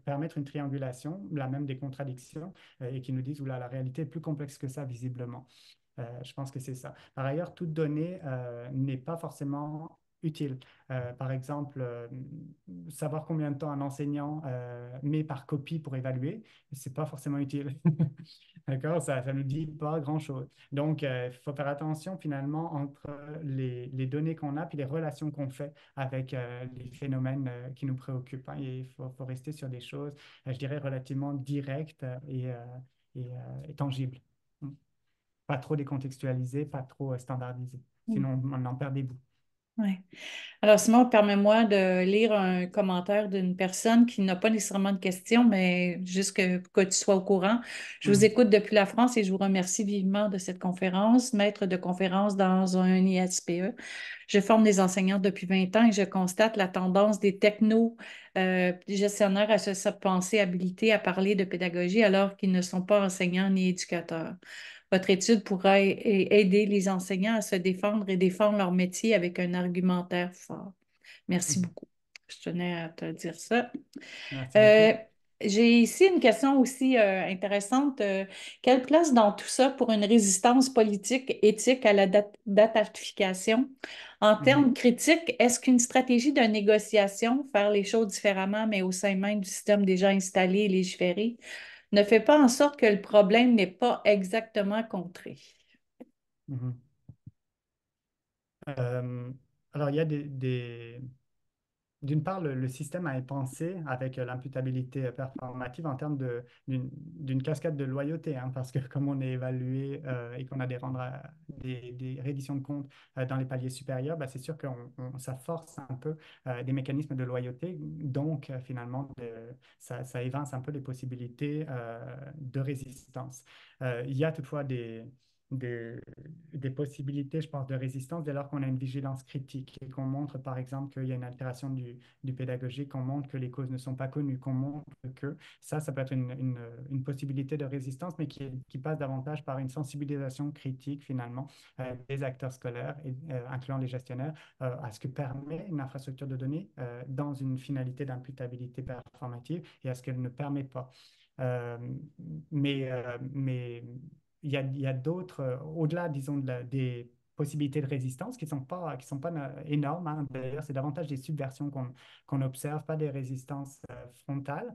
permettre une triangulation, là même des contradictions, et qui nous disent, oula, la réalité est plus complexe que ça, visiblement. Je pense que c'est ça. Par ailleurs, toute donnée n'est pas forcément utile. Par exemple, savoir combien de temps un enseignant met par copie pour évaluer, c'est pas forcément utile. D'accord? Ça ne nous dit pas grand-chose. Donc, il faut faire attention finalement entre les données qu'on a et les relations qu'on fait avec les phénomènes qui nous préoccupent, hein. Et il faut rester sur des choses, je dirais, relativement directes et tangibles. Pas trop décontextualisé, pas trop standardisé. Sinon, on en perd des bouts. Ouais. Alors, Simon, permets-moi de lire un commentaire d'une personne qui n'a pas nécessairement de questions, mais juste que tu sois au courant. Je vous Mm. écoute depuis la France et je vous remercie vivement de cette conférence. Maître de conférence dans un ISPE. Je forme des enseignants depuis 20 ans et je constate la tendance des gestionnaires à se penser habilités à parler de pédagogie alors qu'ils ne sont pas enseignants ni éducateurs. Votre étude pourra aider les enseignants à se défendre et défendre leur métier avec un argumentaire fort. Merci Mhm. beaucoup. Je tenais à te dire ça. Merci Euh, beaucoup. j'ai ici une question aussi intéressante. Quelle place dans tout ça pour une résistance politique éthique à la datafication? En termes Mhm. critiques, est-ce qu'une stratégie de négociation, faire les choses différemment, mais au sein même du système déjà installé et légiféré, ne fait pas en sorte que le problème n'est pas exactement contré? Mhm. Euh, alors, il y a d'une part, le système a été pensé avec l'imputabilité performative en termes d'une cascade de loyauté, hein, parce que comme on est évalué et qu'on a des redditions de comptes dans les paliers supérieurs, bah, c'est sûr que ça force un peu des mécanismes de loyauté. Donc, finalement, ça évince un peu les possibilités de résistance. Il y a toutefois des, des possibilités, je pense, de résistance dès lors qu'on a une vigilance critique et qu'on montre, par exemple, qu'il y a une altération du pédagogique, qu'on montre que les causes ne sont pas connues, qu'on montre que ça peut être une possibilité de résistance, mais qui passe davantage par une sensibilisation critique, finalement, des acteurs scolaires, incluant les gestionnaires, à ce que permet une infrastructure de données dans une finalité d'imputabilité performative et à ce qu'elle ne permet pas. Euh, mais il y a d'autres, au-delà, disons, des possibilités de résistance qui sont pas énormes, hein. D'ailleurs, c'est davantage des subversions qu'on observe, pas des résistances frontales,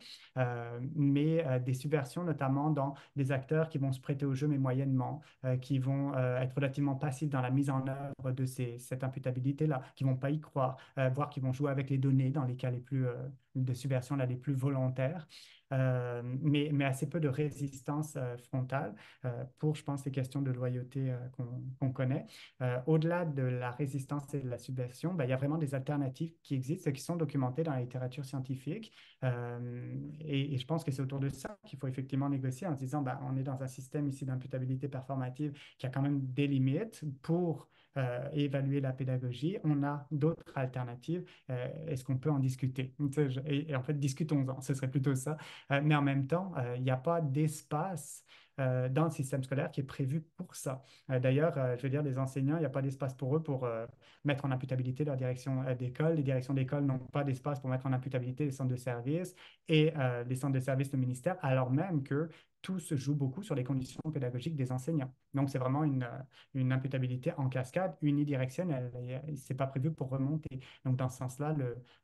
mais des subversions notamment dans des acteurs qui vont se prêter au jeu, mais moyennement, qui vont être relativement passifs dans la mise en œuvre de cette imputabilité-là, qui vont pas y croire, voire qui vont jouer avec les données dans les cas les plus de subversion là, les plus volontaires. Mais assez peu de résistance frontale pour, je pense, les questions de loyauté qu'on connaît. Au-delà de la résistance et de la subversion, ben, il y a vraiment des alternatives qui existent, qui sont documentées dans la littérature scientifique. Et je pense que c'est autour de ça qu'il faut effectivement négocier en se disant, ben, on est dans un système ici d'imputabilité performative qui a quand même des limites pour évaluer la pédagogie. On a d'autres alternatives. Est-ce qu'on peut en discuter? Et en fait, discutons-en. Ce serait plutôt ça. Mais en même temps, il n'y a pas d'espace dans le système scolaire qui est prévu pour ça. D'ailleurs, je veux dire, les enseignants, il n'y a pas d'espace pour eux pour mettre en imputabilité leur direction d'école. Les directions d'école n'ont pas d'espace pour mettre en imputabilité les centres de services et les centres de services du ministère, alors même que tout se joue beaucoup sur les conditions pédagogiques des enseignants. Donc, c'est vraiment une imputabilité en cascade, unidirectionnelle. Ce n'est pas prévu pour remonter. Donc, dans ce sens-là,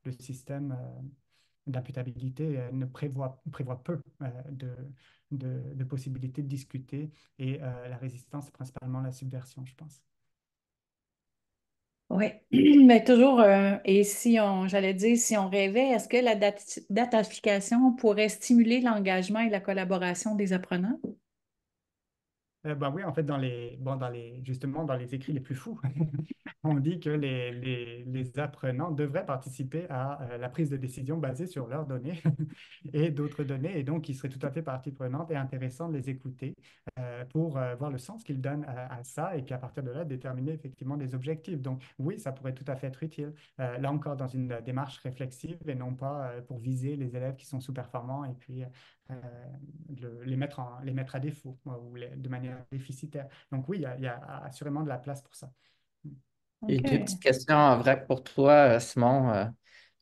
le système d'imputabilité ne prévoit peu de possibilités de discuter et la résistance, c'est principalement la subversion, je pense. Oui, mais toujours, et si on, j'allais dire, si on rêvait, est-ce que la datafication pourrait stimuler l'engagement et la collaboration des apprenants? Ben oui, en fait, justement, dans les écrits les plus fous, on dit que les apprenants devraient participer à la prise de décision basée sur leurs données et d'autres données, et donc il serait tout à fait partie prenante et intéressant de les écouter pour voir le sens qu'ils donnent à ça, et puis à partir de là, déterminer effectivement des objectifs. Donc oui, ça pourrait tout à fait être utile, là encore dans une démarche réflexive et non pas pour viser les élèves qui sont sous-performants et puis les mettre à défaut ou de manière déficitaire. Donc oui, il y a assurément de la place pour ça. Et OK. deux petites questions en vrac pour toi, Simon.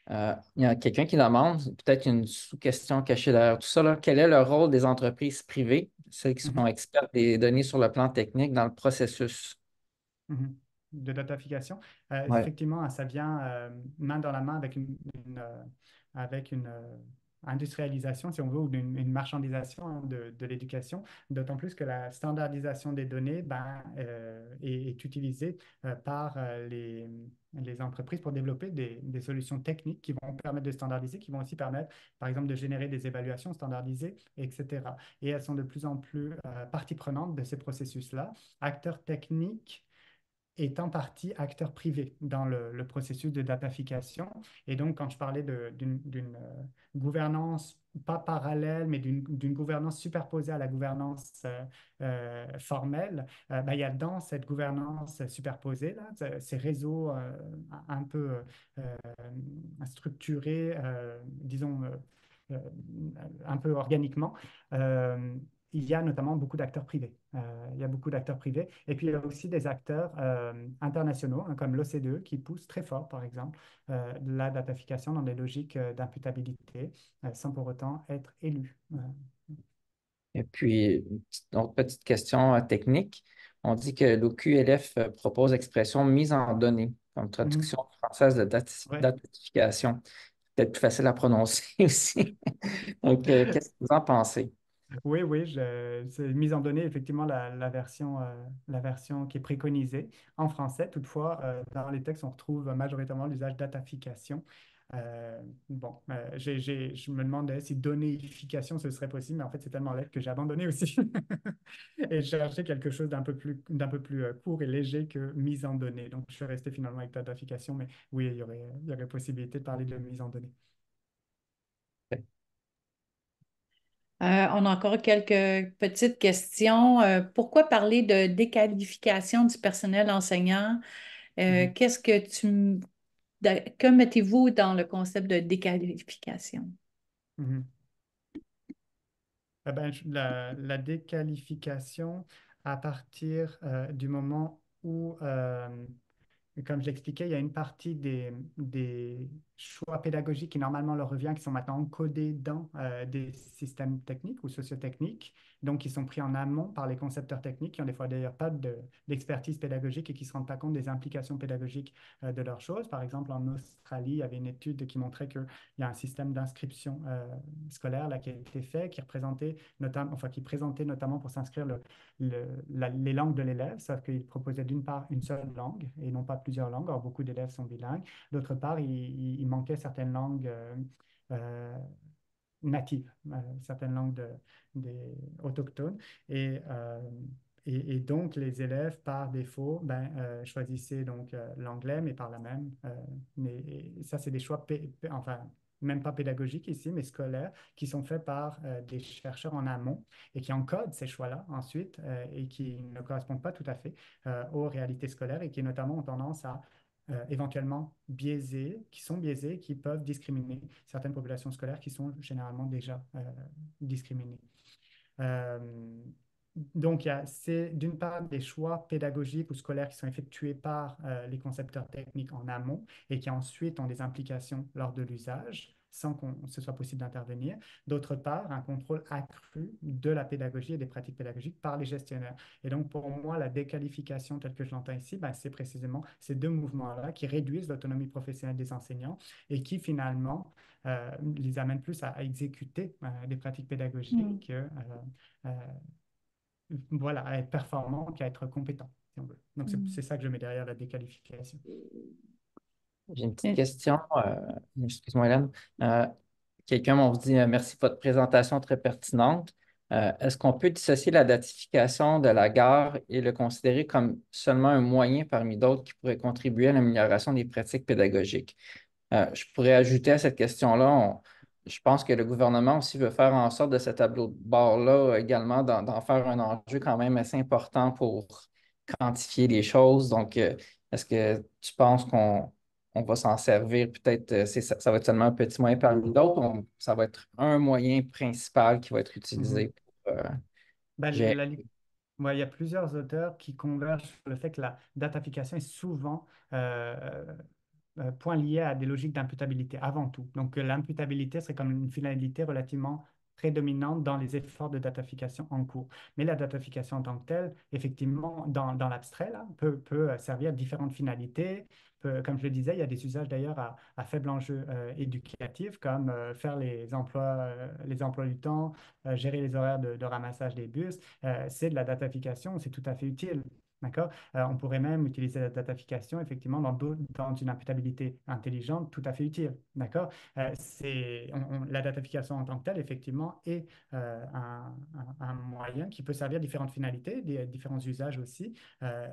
Il y a quelqu'un qui demande, peut-être une sous-question cachée derrière tout ça, là. Quel est le rôle des entreprises privées, celles qui sont Mhm, expertes des données sur le plan technique, dans le processus? mhm. De datafication. Ouais. Effectivement, ça vient main dans la main avec avec une industrialisation, si on veut, ou une marchandisation hein, de l'éducation, d'autant plus que la standardisation des données ben, est utilisée par les entreprises pour développer des solutions techniques qui vont permettre de standardiser, qui vont aussi permettre, par exemple, de générer des évaluations standardisées, etc. Et elles sont de plus en plus partie prenante de ces processus-là, acteurs techniques est en partie acteur privé dans le processus de datafication. Et donc, quand je parlais d'une gouvernance, pas parallèle, mais d'une gouvernance superposée à la gouvernance formelle, ben, il y a dans cette gouvernance superposée, là, ces réseaux un peu structurés, disons, euh, un peu organiquement, euh, il y a notamment beaucoup d'acteurs privés. Il y a beaucoup d'acteurs privés. Et puis, il y a aussi des acteurs internationaux, hein, comme l'OCDE, qui poussent très fort, par exemple, la datafication dans des logiques d'imputabilité, sans pour autant être élus. Et puis, autre petite question technique. On dit que l'OQLF propose l'expression mise en données comme Mhm. traduction française de Ouais. datification. Peut-être plus facile à prononcer aussi. Donc, qu'est-ce que vous en pensez? Oui, oui, c'est mise en donnée, effectivement, la version qui est préconisée en français. Toutefois, dans les textes, on retrouve majoritairement l'usage datafication. Je me demandais si donnéification, ce serait possible, mais en fait, c'est tellement laid que j'ai abandonné aussi. Et je cherchais quelque chose d'un peu plus court et léger que mise en donnée. Donc, je suis resté finalement avec datafication, mais oui, il y aurait possibilité de parler de mise en donnée. On a encore quelques petites questions. Pourquoi parler de déqualification du personnel enseignant? Mhm. Qu'est-ce que que mettez-vous dans le concept de déqualification? Mhm. La déqualification à partir du moment où comme je l'expliquais, il y a une partie des choix pédagogiques qui normalement leur revient, qui sont maintenant encodés dans des systèmes techniques ou sociotechniques, donc qui sont pris en amont par les concepteurs techniques, qui ont des fois d'ailleurs pas d'expertise pédagogique et qui ne se rendent pas compte des implications pédagogiques de leurs choses. Par exemple, en Australie, il y avait une étude qui montrait qu'il y a un système d'inscription scolaire là, qui a été fait, qui représentait notamment, enfin, qui présentait notamment pour s'inscrire les langues de l'élève, sauf qu'il proposait d'une part une seule langue et non pas plusieurs langues. Or, beaucoup d'élèves sont bilingues. D'autre part, il manquait certaines langues euh, natives, certaines langues des autochtones. Et, euh, et donc, les élèves, par défaut, ben, choisissaient donc l'anglais, mais par la même. Et ça, c'est des choix, enfin, même pas pédagogiques ici, mais scolaires, qui sont faits par des chercheurs en amont et qui encodent ces choix-là ensuite et qui ne correspondent pas tout à fait aux réalités scolaires et qui notamment ont tendance à éventuellement biaisés, qui sont biaisés, qui peuvent discriminer certaines populations scolaires qui sont généralement déjà discriminées. Euh, donc, c'est d'une part des choix pédagogiques ou scolaires qui sont effectués par les concepteurs techniques en amont et qui ensuite ont des implications lors de l'usage sans qu'on ce soit possible d'intervenir. D'autre part, un contrôle accru de la pédagogie et des pratiques pédagogiques par les gestionnaires. Et donc, pour moi, la déqualification telle que je l'entends ici, ben, c'est précisément ces deux mouvements-là qui réduisent l'autonomie professionnelle des enseignants et qui finalement les amènent plus à exécuter des pratiques Hmm. pédagogiques euh, voilà, à être performant qu'à être compétent, si on veut. Donc, Hmm. c'est ça que je mets derrière la déqualification. J'ai une petite Et- question. Excuse-moi, Hélène. Quelqu'un m'a dit merci pour votre présentation très pertinente. Est-ce qu'on peut dissocier la datification de la gare et le considérer comme seulement un moyen parmi d'autres qui pourrait contribuer à l'amélioration des pratiques pédagogiques? Je pourrais ajouter à cette question-là, je pense que le gouvernement aussi veut faire en sorte de ce tableau de bord-là également d'en faire un enjeu quand même assez important pour quantifier les choses. Donc, est-ce que tu penses qu'on va s'en servir? Peut-être, ça va être seulement un petit moyen parmi d'autres, ça va être un moyen principal qui va être Mhm. utilisé pour Ben, gérer. ouais, il y a plusieurs auteurs qui convergent sur le fait que la datification est souvent point lié à des logiques d'imputabilité avant tout. Donc, l'imputabilité serait comme une finalité relativement prédominante dans les efforts de datafication en cours. Mais la datafication en tant que telle, effectivement, dans l'abstrait, là, peut servir à différentes finalités. Comme je le disais, il y a des usages d'ailleurs à faible enjeu éducatif, comme faire les emplois du temps, gérer les horaires de ramassage des bus. C'est de la datafication, c'est tout à fait utile. D'accord? On pourrait même utiliser la datafication effectivement dans une imputabilité intelligente tout à fait utile. D'accord? La datafication en tant que telle, effectivement, est un moyen qui peut servir à différentes finalités, différents usages aussi. Euh,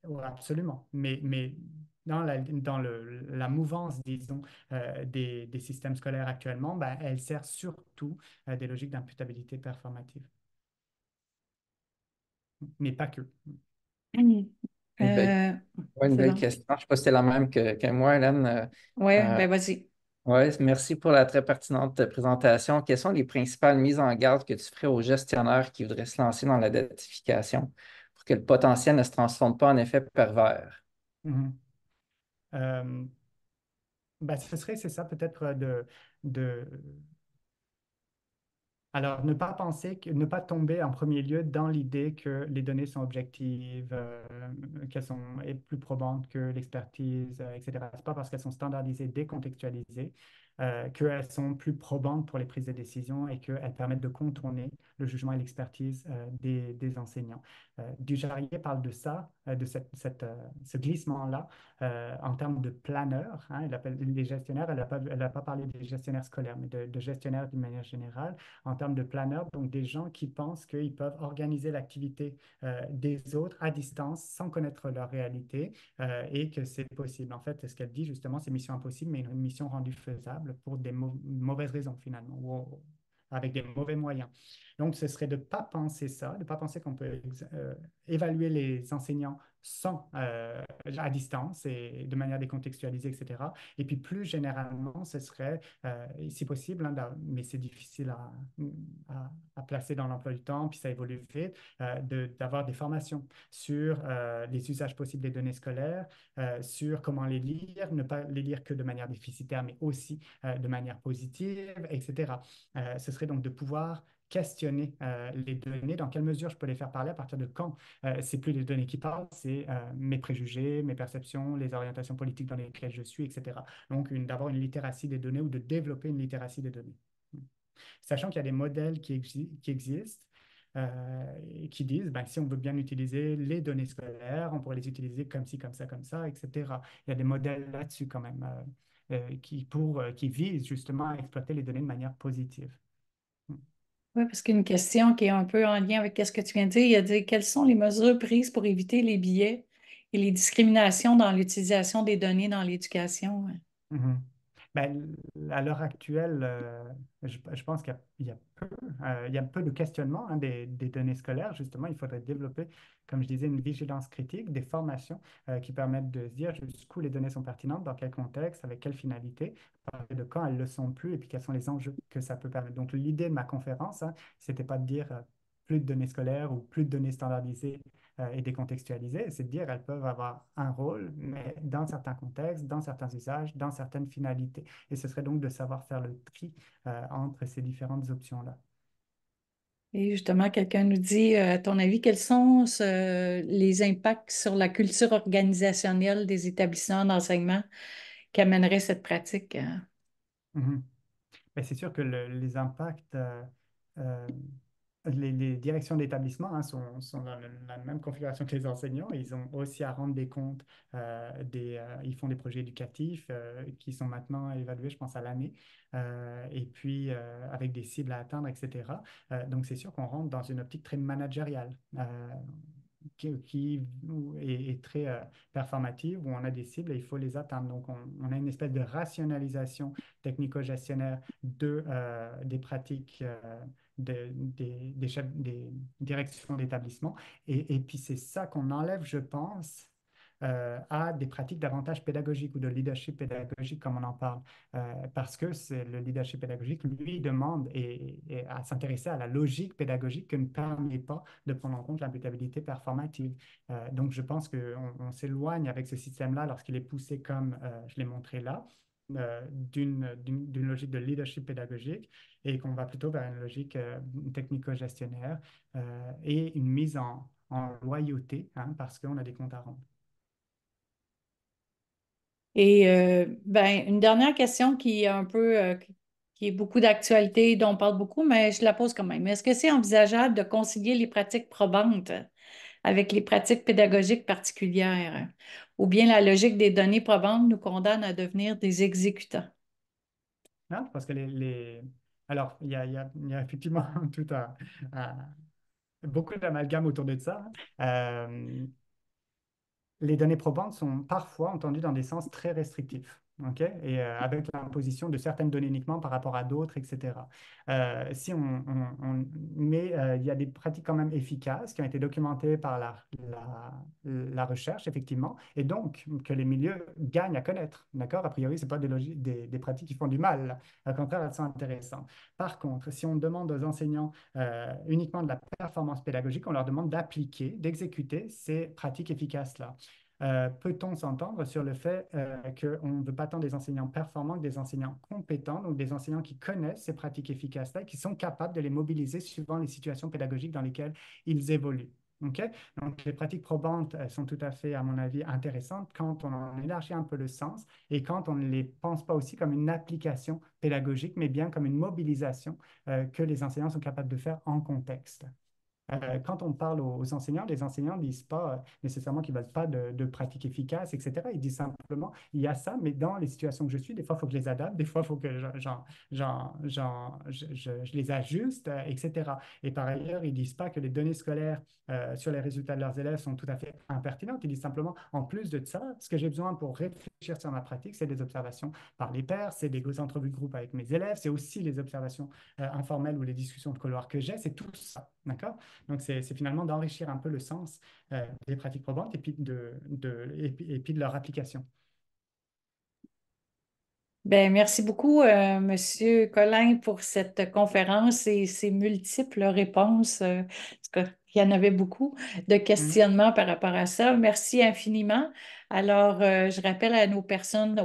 ouais, absolument. Mais dans la mouvance, disons, des systèmes scolaires actuellement, ben, elle sert surtout à des logiques d'imputabilité performative, mais pas que. Mhm. Une belle, Euh, ouais, une c'est belle bon. question. Je ne sais pas si c'est la même que moi, Hélène. Ouais, Euh, ben vas-y. ouais, merci pour la très pertinente présentation. Quelles sont les principales mises en garde que tu ferais aux gestionnaires qui voudraient se lancer dans la datification pour que le potentiel ne se transforme pas en effet pervers? Mhm. Euh, Ben, c'est ça peut-être de, alors, ne pas tomber en premier lieu dans l'idée que les données sont objectives, qu'elles sont plus probantes que l'expertise, etc. Ce n'est pas parce qu'elles sont standardisées, décontextualisées, qu'elles sont plus probantes pour les prises de décision et qu'elles permettent de contourner le jugement et l'expertise des enseignants. Dujarrier parle de ça, ce glissement-là, en termes de planeurs. Hein, il appelle les gestionnaires, elle n'a pas parlé des gestionnaires scolaires, mais de gestionnaires d'une manière générale en termes de planeurs, donc des gens qui pensent qu'ils peuvent organiser l'activité des autres à distance sans connaître leur réalité et que c'est possible. En fait, ce qu'elle dit justement, c'est mission impossible, mais une mission rendue faisable pour des mauvaises raisons finalement, ou avec des mauvais moyens. Donc, ce serait de ne pas penser ça, de ne pas penser qu'on peut évaluer les enseignants à distance et de manière décontextualisée, etc. Et puis plus généralement, ce serait, si possible, hein, mais c'est difficile à placer dans l'emploi du temps, puis ça évolue vite, d'avoir des formations sur les usages possibles des données scolaires, sur comment les lire, ne pas les lire que de manière déficitaire, mais aussi de manière positive, etc. Ce serait donc de pouvoir questionner les données, dans quelle mesure je peux les faire parler, à partir de quand c'est plus les données qui parlent, c'est mes préjugés, mes perceptions, les orientations politiques dans lesquelles je suis, etc. Donc, d'avoir une littératie des données ou de développer une littératie des données. Sachant qu'il y a des modèles qui existent et qui disent, ben, si on veut bien utiliser les données scolaires, on pourrait les utiliser comme ci, comme ça, etc. Il y a des modèles là-dessus quand même qui visent justement à exploiter les données de manière positive. Oui, parce qu'une question qui est un peu en lien avec ce que tu viens de dire, il a dit quelles sont les mesures prises pour éviter les biais et les discriminations dans l'utilisation des données dans l'éducation? Mhm. Ben, à l'heure actuelle, je pense il y a peu de questionnement hein, des données scolaires. Justement, il faudrait développer, comme je disais, une vigilance critique, des formations qui permettent de se dire jusqu'où les données sont pertinentes, dans quel contexte, avec quelle finalité, de quand elles ne le sont plus, et puis quels sont les enjeux que ça peut permettre. Donc, l'idée de ma conférence, hein, c'était pas de dire plus de données scolaires ou plus de données standardisées et décontextualisées, c'est de dire elles peuvent avoir un rôle, mais dans certains contextes, dans certains usages, dans certaines finalités. Et ce serait donc de savoir faire le tri entre ces différentes options-là. Et justement, quelqu'un nous dit, à ton avis, quels sont les impacts sur la culture organisationnelle des établissements d'enseignement qu'amènerait cette pratique? Mhm. Mais c'est sûr que les impacts les directions d'établissement hein, sont dans la même configuration que les enseignants. Ils ont aussi à rendre des comptes, ils font des projets éducatifs qui sont maintenant évalués, je pense, à l'année, et puis avec des cibles à atteindre, etc. Donc, c'est sûr qu'on rentre dans une optique très managériale. Qui est très performative, où on a des cibles et il faut les atteindre. Donc, on a une espèce de rationalisation technico-gestionnaire des pratiques des directions d'établissement. Et puis, c'est ça qu'on enlève, je pense, à des pratiques davantage pédagogiques ou de leadership pédagogique, comme on en parle. Parce que c'est le leadership pédagogique, lui, demande et à s'intéresser à la logique pédagogique que ne permet pas de prendre en compte l'imputabilité performative. Donc, je pense qu'on s'éloigne avec ce système-là lorsqu'il est poussé comme je l'ai montré là, d'une logique de leadership pédagogique et qu'on va plutôt vers une logique technico-gestionnaire et une mise en loyauté hein, parce qu'on a des comptes à rendre. Et ben, une dernière question qui est un peu, qui est beaucoup d'actualité, dont on parle beaucoup, mais je la pose quand même. Est-ce que c'est envisageable de concilier les pratiques probantes avec les pratiques pédagogiques particulières? Ou bien la logique des données probantes nous condamne à devenir des exécutants? Hein, parce que Alors, il y a effectivement tout beaucoup d'amalgame autour de ça. Hein. Les données probantes sont parfois entendues dans des sens très restrictifs, ok. Et avec l'imposition de certaines données uniquement par rapport à d'autres, etc. Si Mais il y a des pratiques quand même efficaces qui ont été documentées par la recherche, effectivement, et donc que les milieux gagnent à connaître, d'accord? A priori, ce pas des pratiques qui font du mal. Au contraire, elles sont intéressantes. Par contre, si on demande aux enseignants uniquement de la performance pédagogique, on leur demande d'appliquer, d'exécuter ces pratiques efficaces-là. Peut-on s'entendre sur le fait qu'on ne veut pas tant des enseignants performants que des enseignants compétents, donc des enseignants qui connaissent ces pratiques efficaces-là et qui sont capables de les mobiliser suivant les situations pédagogiques dans lesquelles ils évoluent. OK? Donc, les pratiques probantes sont tout à fait, à mon avis, intéressantes quand on en élargit un peu le sens et quand on ne les pense pas aussi comme une application pédagogique, mais bien comme une mobilisation que les enseignants sont capables de faire en contexte. Quand on parle aux enseignants, les enseignants ne disent pas nécessairement qu'ils ne veulent pas de pratiques efficaces, etc. Ils disent simplement, il y a ça, mais dans les situations que je suis, des fois, il faut que je les adapte, des fois, il faut que je les ajuste, etc. Et par ailleurs, ils ne disent pas que les données scolaires sur les résultats de leurs élèves sont tout à fait impertinentes. Ils disent simplement, en plus de ça, ce que j'ai besoin pour réfléchir sur ma pratique, c'est des observations par les pairs, c'est des entrevues de groupe avec mes élèves, c'est aussi les observations informelles ou les discussions de couloir que j'ai, c'est tout ça, d'accord? Donc, c'est finalement d'enrichir un peu le sens des pratiques probantes et puis et puis de leur application. Ben, merci beaucoup, Monsieur Collin, pour cette conférence et ces multiples réponses. En tout cas, il y en avait beaucoup de Mhm. questionnements par rapport à ça. Merci infiniment. Alors, je rappelle à aux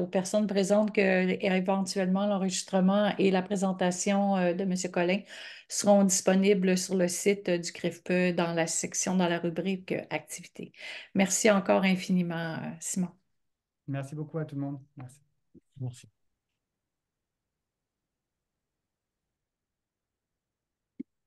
personnes présentes que éventuellement l'enregistrement et la présentation de Monsieur Collin seront disponibles sur le site du CRIFPE dans la rubrique activités. Merci encore infiniment, Simon. Merci beaucoup à tout le monde. Merci. Merci.